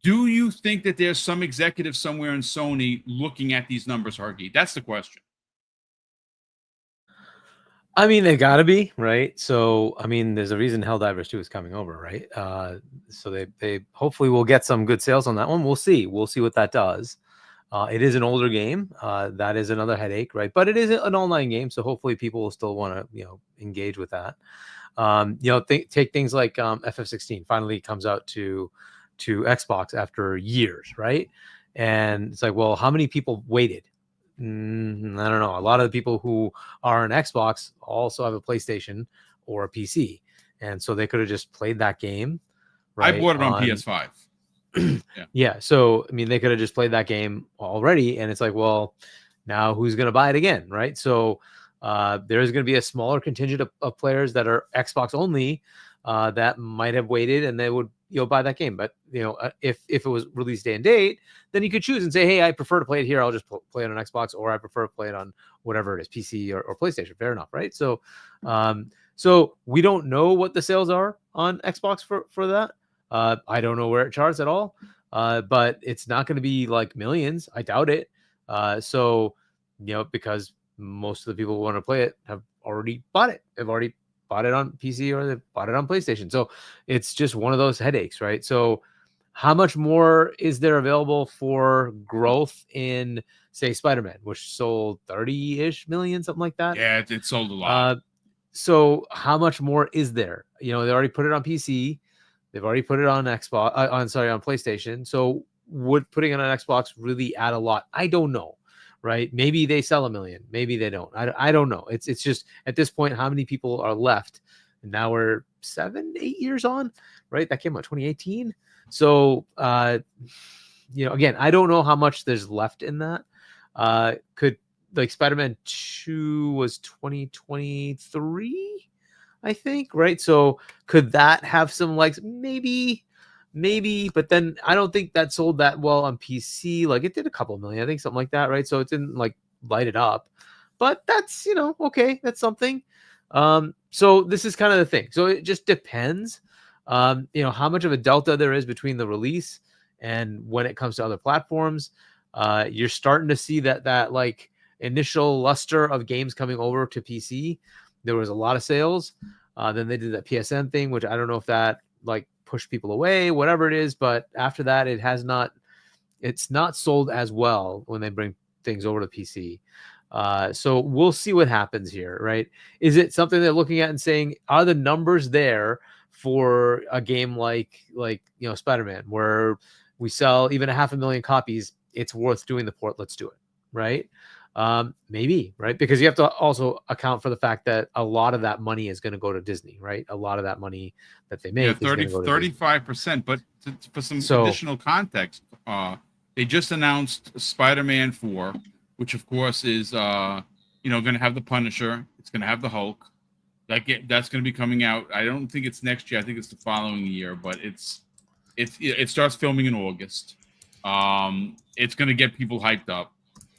Do you think that there's some executive somewhere in Sony looking at these numbers, Hargeet? That's the question. I mean, they got to be, right? So, I mean, there's a reason Helldivers 2 is coming over, right? So they hopefully will get some good sales on that one. We'll see. We'll see what that does. It is an older game. That is another headache, right? But it is an online game, so hopefully people will still want to, engage with that. Take things like FF16 finally comes out to Xbox after years, right? And it's like, well, how many people waited? I don't know. A lot of the people who are on Xbox also have a PlayStation or a PC, and so they could have just played that game. Right? I bought it on PS5. Yeah. So, I mean, they could have just played that game already. And it's like, well, now who's going to buy it again? Right. So there's going to be a smaller contingent of players that are Xbox only that might have waited and they would, buy that game. But, if it was release day and date, then you could choose and say, hey, I prefer to play it here. I'll just play it on Xbox, or I prefer to play it on whatever it is, PC or PlayStation. Fair enough. Right. So, so we don't know what the sales are on Xbox for that. I don't know where it charts at all, but it's not going to be like millions. I doubt it. So, because most of the people who want to play it have already bought it. They've already bought it on PC or they've bought it on PlayStation. So it's just one of those headaches, right? So how much more is there available for growth in, say, Spider-Man, which sold 30-ish million, something like that? Yeah, it sold a lot. So how much more is there? They already put it on PC. They've already put it on Xbox, on PlayStation. So would putting it on Xbox really add a lot? I don't know, right? Maybe they sell 1 million. Maybe they don't. I don't know. It's just at this point, how many people are left? And now we're 7-8 years on, right? That came out 2018. So, again, I don't know how much there's left in that. Could like Spider-Man 2 was 2023? I think, right? So could that have some likes? Maybe, but then I don't think that sold that well on PC. Like it did a couple million, I think, something like that, right? So it didn't like light it up, but that's, okay, that's something. So this is kind of the thing. So it just depends, how much of a delta there is between the release and when it comes to other platforms. You're starting to see that like initial luster of games coming over to PC. There was a lot of sales. Then they did that PSN thing, which I don't know if that like pushed people away, whatever it is. But after that, it's not sold as well when they bring things over to PC. So we'll see what happens here, right? Is it something they're looking at and saying, are the numbers there for a game like Spider-Man, where we sell even 500,000 copies? It's worth doing the port. Let's do it, right? Maybe, right? Because you have to also account for the fact that a lot of that money is going to go to Disney, right? A lot of that money that they make is going to go to 35%. But for some additional context, They just announced Spider-Man 4, which of course is going to have the Punisher. It's going to have the Hulk. That's going to be coming out. I don't think it's next year. I think it's the following year, but it starts filming in August. It's going to get people hyped up.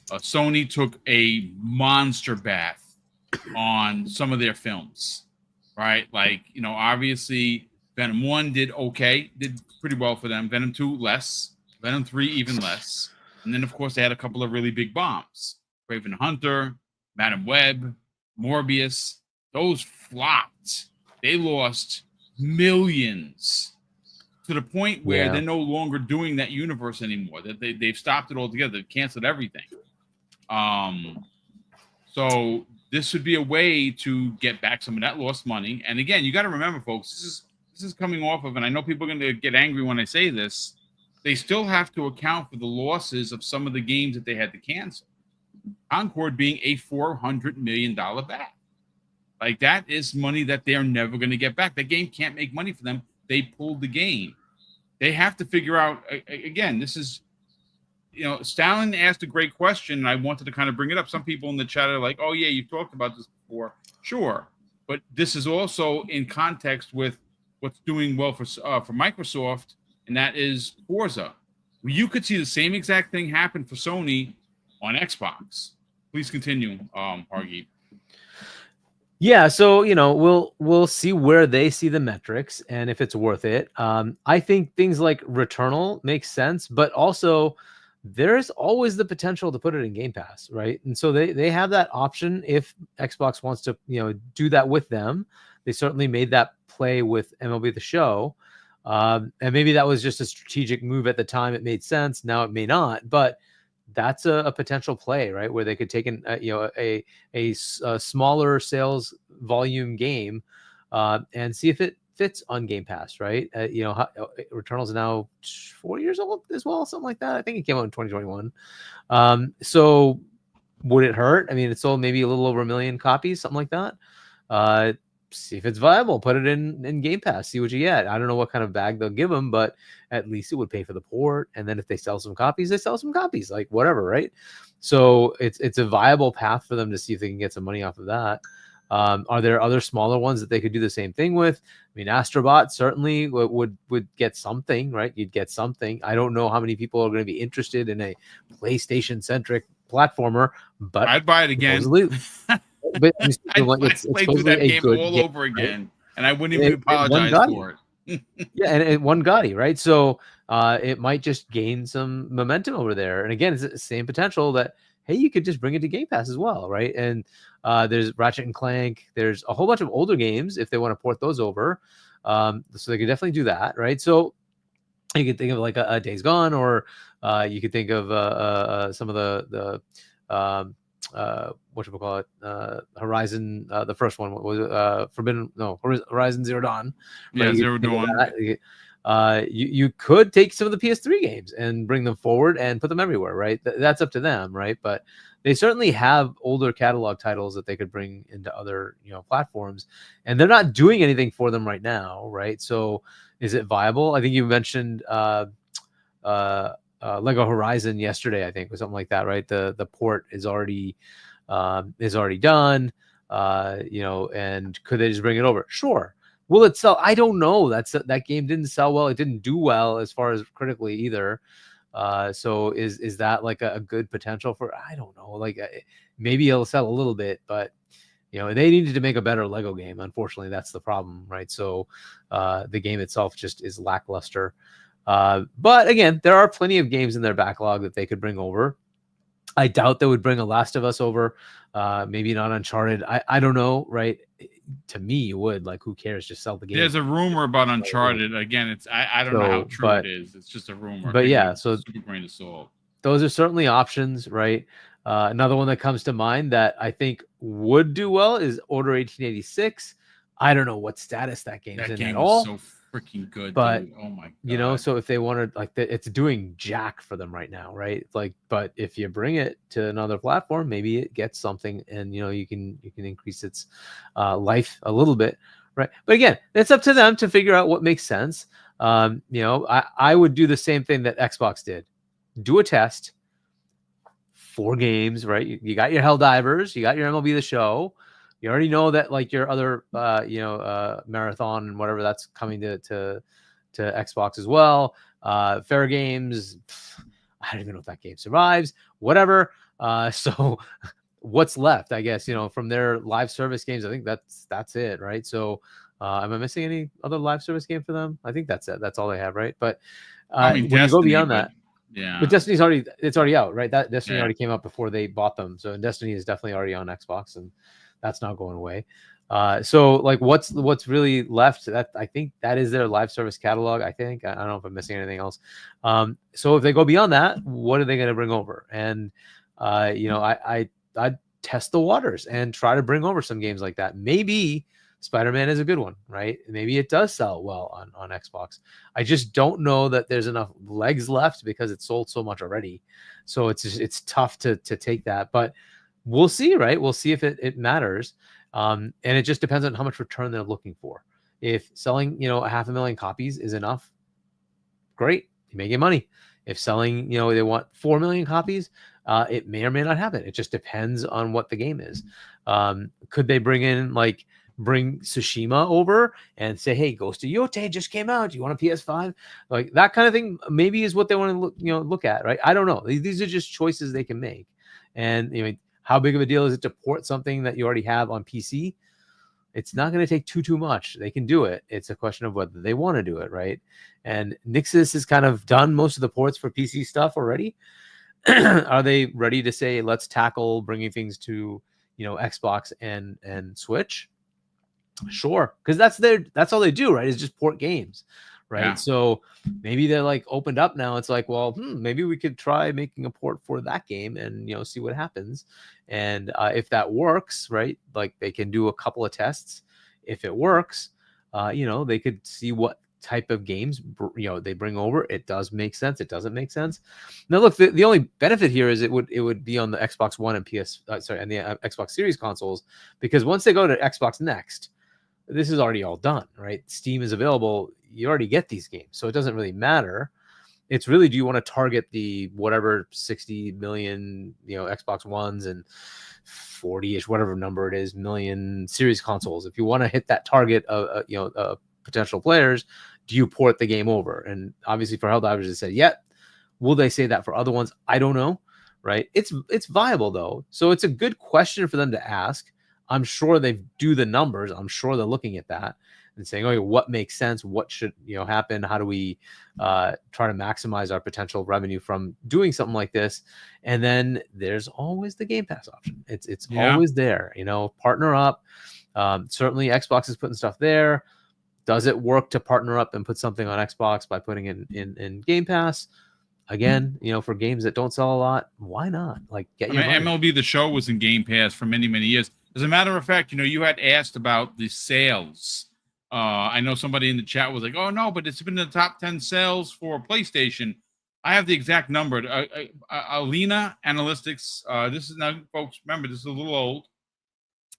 Sony took a monster bath on some of their films, right? Like, obviously Venom 1 did pretty well for them. Venom 2 less. Venom 3 even less. And then, of course, they had a couple of really big bombs. Raven Hunter, Madam Web, Morbius. Those flopped. They lost millions to the point where they're no longer doing that universe anymore. That they've stopped it altogether. They've canceled everything. So this would be a way to get back some of that lost money. And again, you got to remember, folks, this is coming off of, and I know people are going to get angry when I say this, they still have to account for the losses of some of the games that they had to cancel. Concord being a $400 million back. Like, that is money that they're never going to get back. That game can't make money for them. They pulled the game. They have to figure out, again, this is, Stalin asked a great question, and I wanted to kind of bring it up. Some people in the chat are like, oh, yeah, you've talked about this before. Sure. But this is also in context with what's doing well for Microsoft, and that is Forza. You could see the same exact thing happen for Sony on Xbox. Please continue, Hargeet. Yeah, so we'll see where they see the metrics and if it's worth it. I think things like Returnal makes sense, but also there's always the potential to put it in Game Pass, right? And so they have that option if Xbox wants to do that with them. They certainly made that play with MLB The Show. And maybe that was just a strategic move at the time. It made sense. Now it may not, but that's a potential play, right? Where they could take a smaller sales volume game and see if it fits on Game Pass, right? Returnal's now 4 years old as well, something like that. I think it came out in 2021. So would it hurt? I mean, it sold maybe a little over 1 million copies, something like that. See if it's viable, put it in Game Pass, see what you get. I don't know what kind of bag they'll give them, but at least it would pay for the port. And then if they sell some copies, they sell some copies, like whatever, right? So it's a viable path for them to see if they can get some money off of that. Are there other smaller ones that they could do the same thing with? I mean, Astrobot certainly would get something, right? You'd get something. I don't know how many people are going to be interested in a PlayStation-centric platformer, but I'd buy it again. But I'd play through that game all over again, and I wouldn't even apologize for it. Yeah, and it won Gotti, right? So it might just gain some momentum over there. And again, it's the same potential that, hey, you could just bring it to Game Pass as well, right? And there's Ratchet and Clank. There's a whole bunch of older games if they want to port those over. So they could definitely do that, right? So you could think of like a Days Gone, or you could think of some of the Horizon, the first one was Horizon Zero Dawn. Yeah, Zero Dawn. You could take some of the PS3 games and bring them forward and put them everywhere, right? That's up to them, right? But they certainly have older catalog titles that they could bring into other platforms, and they're not doing anything for them right now, right? So is it viable? I think you mentioned Lego Horizon yesterday, I think, or something like that, right? The port is already done, and could they just bring it over? Sure. Will it sell? I don't know. That game didn't sell well. It didn't do well as far as critically either. So is that like a good potential for? I don't know. Like maybe it'll sell a little bit, but they needed to make a better Lego game. Unfortunately, that's the problem, right? So the game itself just is lackluster. But again, there are plenty of games in their backlog that they could bring over. I doubt they would bring a Last of Us over. Maybe not Uncharted. I don't know, right? To me, you would. Like, who cares? Just sell the game. There's a rumor about Uncharted. Again, I don't know how true it is. It's just a rumor. But yeah, so grain of salt. Those are certainly options, right? Another one that comes to mind that I think would do well is Order 1886. I don't know what status that game's in at all. So freaking good, but dude. Oh my god. So if they wanted, like, it's doing jack for them right now, right? Like, but if you bring it to another platform, maybe it gets something, and you can increase its life a little bit, right? But again, it's up to them to figure out what makes sense. I would do the same thing that Xbox did. do a test, 4 games, right? You got your Helldivers, you got your MLB The Show. You already know that like your other, marathon and whatever that's coming to Xbox as well. Fair Games, I don't even know if that game survives. Whatever. So what's left? I guess from their live service games. I think that's it, right? So, am I missing any other live service game for them? I think that's it. That's all they have, right? But I mean, when you go beyond but, that, yeah, but Destiny's already out, right? That Destiny Yeah. already came out before they bought them. So Destiny is definitely already on Xbox, and that's not going away. So like what's really left? That I think that is their live service catalog. I think I don't know if I'm missing anything else. So if they go beyond that, what are they going to bring over? And I'd test the waters and try to bring over some games like that. Maybe Spider-Man is a good one, right? Maybe it does sell well on Xbox. I just don't know that there's enough legs left because it's sold so much already. So it's tough to take that, but we'll see, right? We'll see if it matters. And it just depends on how much return they're looking for. If selling, 500,000 copies is enough, great, you may get money. If selling, they want 4 million copies, it may or may not happen. It just depends on what the game is. Could they bring Tsushima over and say, hey, Ghost of Yote just came out, do you want a PS5? Like that kind of thing maybe is what they want to look at, right? I don't know. These are just choices they can make. And how big of a deal is it to port something that you already have on PC? It's not going to take too much. They can do it. It's a question of whether they want to do it, right? And Nixxes has kind of done most of the ports for PC stuff already. Are they ready to say, let's tackle bringing things to, Xbox and Switch? Sure, because that's all they do, right? Is just port games, right? Yeah. So maybe they're like opened up now. It's like, well, maybe we could try making a port for that game and see what happens. And if that works, right, like they can do a couple of tests. If it works, they could see what type of games they bring over. It does make sense. It doesn't make sense. Now, look, the only benefit here is it would be on the Xbox One and and the Xbox Series consoles, because once they go to Xbox Next, this is already all done, right? Steam is available. You already get these games. So it doesn't really matter. It's really, do you want to target the whatever 60 million, Xbox Ones and 40-ish, whatever number it is, million series consoles. If you want to hit that target of, potential players, do you port the game over? And obviously for Helldivers, they said, yeah. Will they say that for other ones? I don't know, right? It's viable though. So it's a good question for them to ask. I'm sure they do the numbers. I'm sure they're looking at that and saying, okay, what makes sense? What should happen? How do we try to maximize our potential revenue from doing something like this? And then there's always the Game Pass option. It's always there. Partner up. Certainly, Xbox is putting stuff there. Does it work to partner up and put something on Xbox by putting in Game Pass? Again, for games that don't sell a lot, why not? Like, get your money. MLB The Show was in Game Pass for many, many years. As a matter of fact, you had asked about the sales. I know somebody in the chat was like, oh, no, but it's been in the top 10 sales for PlayStation. I have the exact number. Alina Analytics. This is now, folks, remember, this is a little old.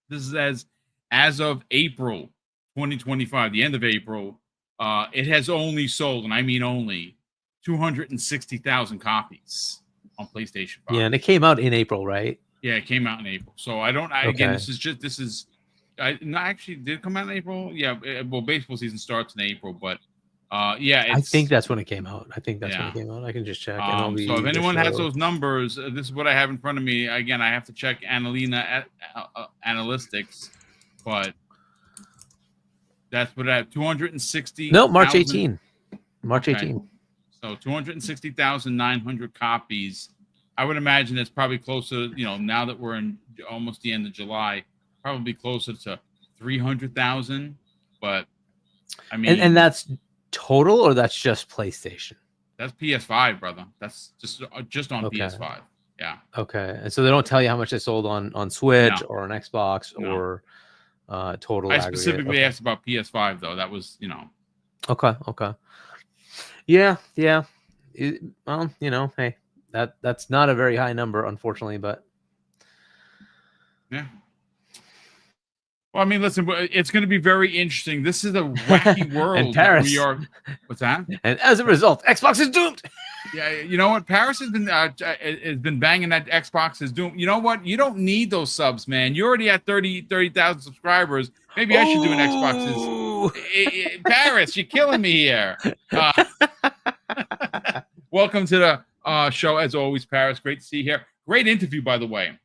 This is as of April 2025, the end of April. It has only sold, and I mean only, 260,000 copies on PlayStation 5. Yeah, and it came out in April, right? Yeah, it came out in April. So again, this is actually, did it come out in April? Yeah, well, baseball season starts in April, but I think that's when it came out. I think that's when it came out. I can just check. So if anyone has those numbers, this is what I have in front of me. Again, I have to check Annalena Analytics, but that's what I have. 260. No, March 18. March 18. So 260,900 copies. I would imagine it's probably closer, now that we're in almost the end of July, probably closer to 300,000. But I mean, and that's total, or that's just PlayStation? That's PS5, brother. That's just on PS5. Yeah. Okay. And so they don't tell you how much they sold on Switch or on Xbox or total. I specifically asked about PS5 though. That was, Okay. Yeah. Hey, that's not a very high number, unfortunately, but yeah. Well, I mean, listen, it's going to be very interesting. This is a wacky world. And Paris. We are. What's that? And as a result, Xbox is doomed. Yeah, you know what? Paris has been banging that Xbox is doing. You know what? You don't need those subs, man. You're already at 30,000 subscribers. Maybe I should do an Xbox's. Ooh. Paris, you're killing me here. Welcome to the show, as always, Paris. Great to see you here. Great interview, by the way.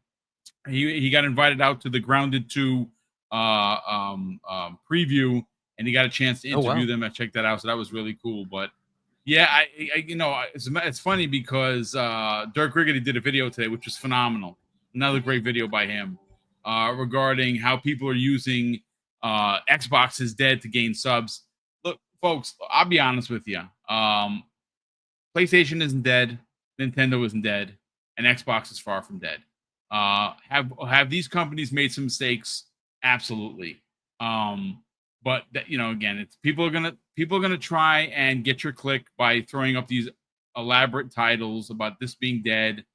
He got invited out to the Grounded 2 preview, and he got a chance to interview them. I checked that out, so that was really cool. But yeah, I it's funny because Dirk Riggedy did a video today, which was phenomenal. Another great video by him regarding how people are using Xbox is dead to gain subs. Look, folks, I'll be honest with you. PlayStation isn't dead, Nintendo isn't dead, and Xbox is far from dead. Have these companies made some mistakes? Absolutely. But that, again, it's people are gonna try and get your click by throwing up these elaborate titles about this being dead.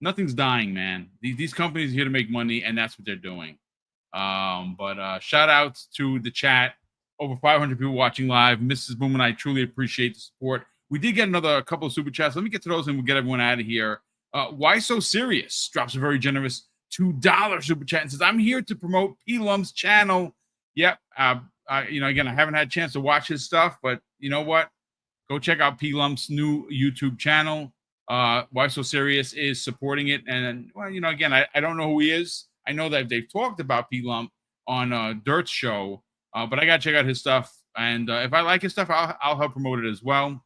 Nothing's dying, man. These companies are here to make money, and that's what they're doing. But shout outs to the chat. Over 500 people watching live. Mrs. Boom and I truly appreciate the support. We did get a couple of super chats. Let me get to those and we'll get everyone out of here. Why So Serious drops a very generous $2 super chat and says, I'm here to promote P-Lum's channel. Yep. Again, I haven't had a chance to watch his stuff, but you know what? Go check out P-Lum's new YouTube channel. Why So Serious is supporting it. And, well, again, I don't know who he is. I know that they've talked about P-Lump on Dirt's show, but I got to check out his stuff. And if I like his stuff, I'll help promote it as well.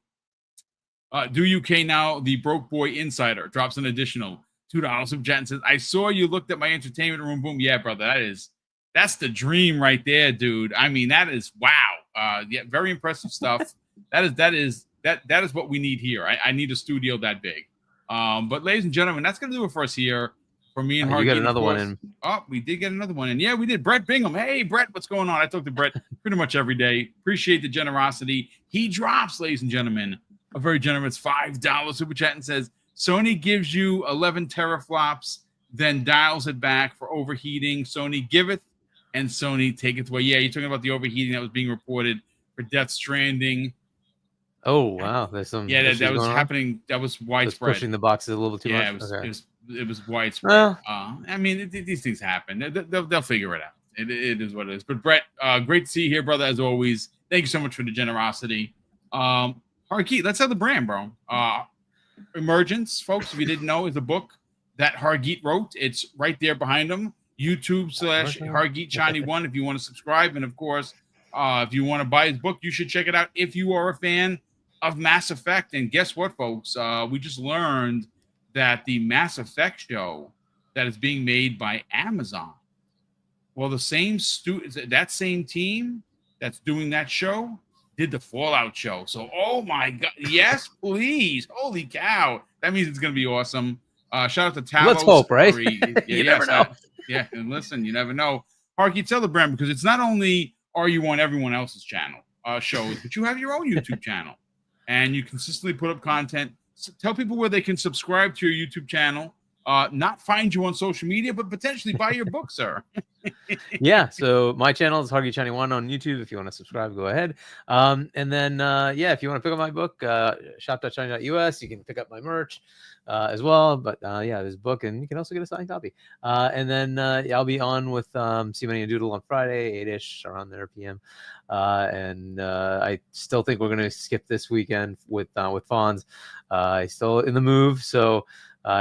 Do UK Now, the Broke Boy Insider, drops an additional $2 super chat and says, I saw you looked at my entertainment room. Boom. Yeah, brother, that's the dream right there, dude. I mean, that is wow. Yeah, very impressive stuff. That is what we need here. I need a studio that big. But ladies and gentlemen, that's gonna do it for us here. For me and Hargit. You got another one in. Oh, we did get another one in. Yeah, we did. Brett Bingham. Hey, Brett, what's going on? I talk to Brett pretty much every day. Appreciate the generosity. He drops, ladies and gentlemen, a very generous $5 super chat and says, Sony gives you 11 teraflops, then dials it back for overheating. Sony giveth, and Sony taketh away. Yeah, you're talking about the overheating that was being reported for Death Stranding. Oh, wow. There's some. Yeah, that was happening. That was widespread. Pushing the boxes a little too much. It was widespread. Well, I mean, these things happen. They'll figure it out. It is what it is. But Brett, great to see you here, brother, as always. Thank you so much for the generosity. Hargeet, let's have the brand, bro. Emergence, folks, if you didn't know, is a book that Hargeet wrote. It's right there behind him. YouTube/Hargeet Shiny One if you want to subscribe. And of course, if you want to buy his book, you should check it out if you are a fan of Mass Effect. And guess what, folks? We just learned that the Mass Effect show that is being made by Amazon, well, the same that same team that's doing that show did the Fallout show. So, oh my God, yes, please, holy cow, that means it's gonna be awesome. Shout out to Talos. Let's hope, right? You never know. Yeah, and listen, you never know. Harky, tell the brand, because it's not only are you on everyone else's channel shows, but you have your own YouTube channel, and you consistently put up content. So tell people where they can subscribe to your YouTube channel, not find you on social media, but potentially buy your book, sir. Yeah, so my channel is Hargeet Shiny One on YouTube. If you want to subscribe, go ahead. And then, if you want to pick up my book, shop.shiny.us, you can pick up my merch as well. But there's a book, and you can also get a signed copy. And then I'll be on with See Money and Doodle on Friday, 8-ish, around there PM. And I still think we're going to skip this weekend with Fonz. He's still in the move, so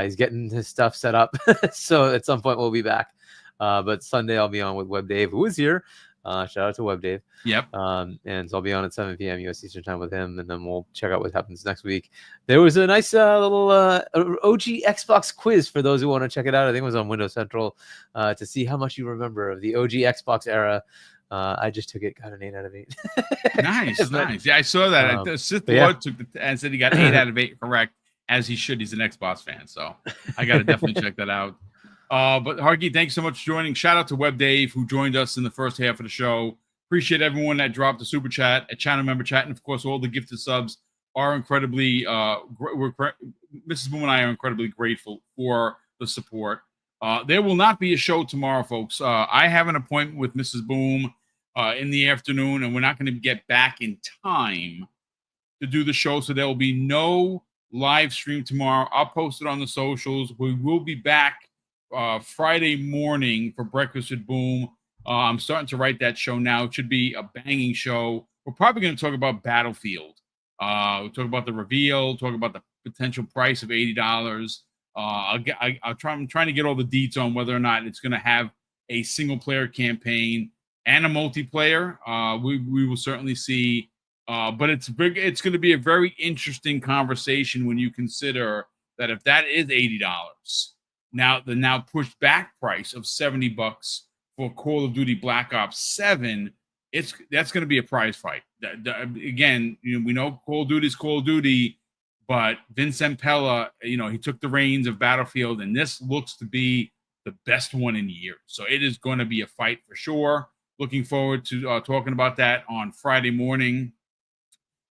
he's getting his stuff set up. So at some point we'll be back. But Sunday I'll be on with Web Dave, who is here. Shout out to Web Dave. Yep. And so I'll be on at 7 p.m. US Eastern Time with him, and then we'll check out what happens next week. There was a nice little OG Xbox quiz for those who want to check it out. I think it was on Windows Central to see how much you remember of the OG Xbox era. I just took it, got an 8 out of 8. Nice. Yeah, I saw that. Sith Lord took and said he got 8 out of 8 correct, as he should. He's an Xbox fan, so I got to definitely check that out. But Hargeet, thanks so much for joining. Shout out to Web Dave, who joined us in the first half of the show. Appreciate everyone that dropped the super chat, a channel member chat, and of course all the gifted subs are incredibly. Mrs. Boom and I are incredibly grateful for the support. There will not be a show tomorrow, folks. I have an appointment with Mrs. Boom in the afternoon, and we're not going to get back in time to do the show, so there will be no live stream tomorrow. I'll post it on the socials. We will be back Friday morning for Breakfast with Boom. I'm starting to write that show now. It should be a banging show. We're probably going to talk about Battlefield. We'll talk about the reveal, talk about the potential price of $80. I'm trying to get all the deets on whether or not it's going to have a single player campaign and a multiplayer. We will certainly see. But it's big. It's going to be a very interesting conversation when you consider that if that is $80, now the now pushed back price of $70 for Call of Duty Black Ops 7, that's going to be a prize fight. Again, we know Call of Duty is Call of Duty, but Vincent Pella, he took the reins of Battlefield, and this looks to be the best one in years. So it is going to be a fight for sure. Looking forward to talking about that on Friday morning.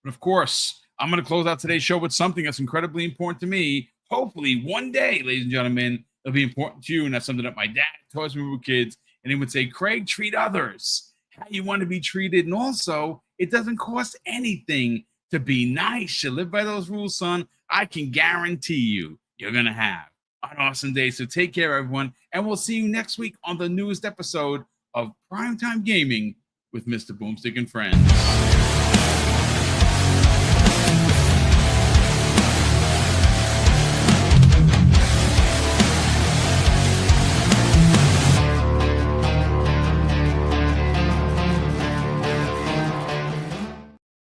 But of course, I'm going to close out today's show with something that's incredibly important to me. Hopefully, one day, ladies and gentlemen, it'll be important to you. And that's something that my dad taught us when we were kids. And he would say, Craig, treat others how you want to be treated. And also, it doesn't cost anything to be nice. You live by those rules, son. I can guarantee you're going to have an awesome day. So take care, everyone. And we'll see you next week on the newest episode of Primetime Gaming with Mr. Boomstick and Friends.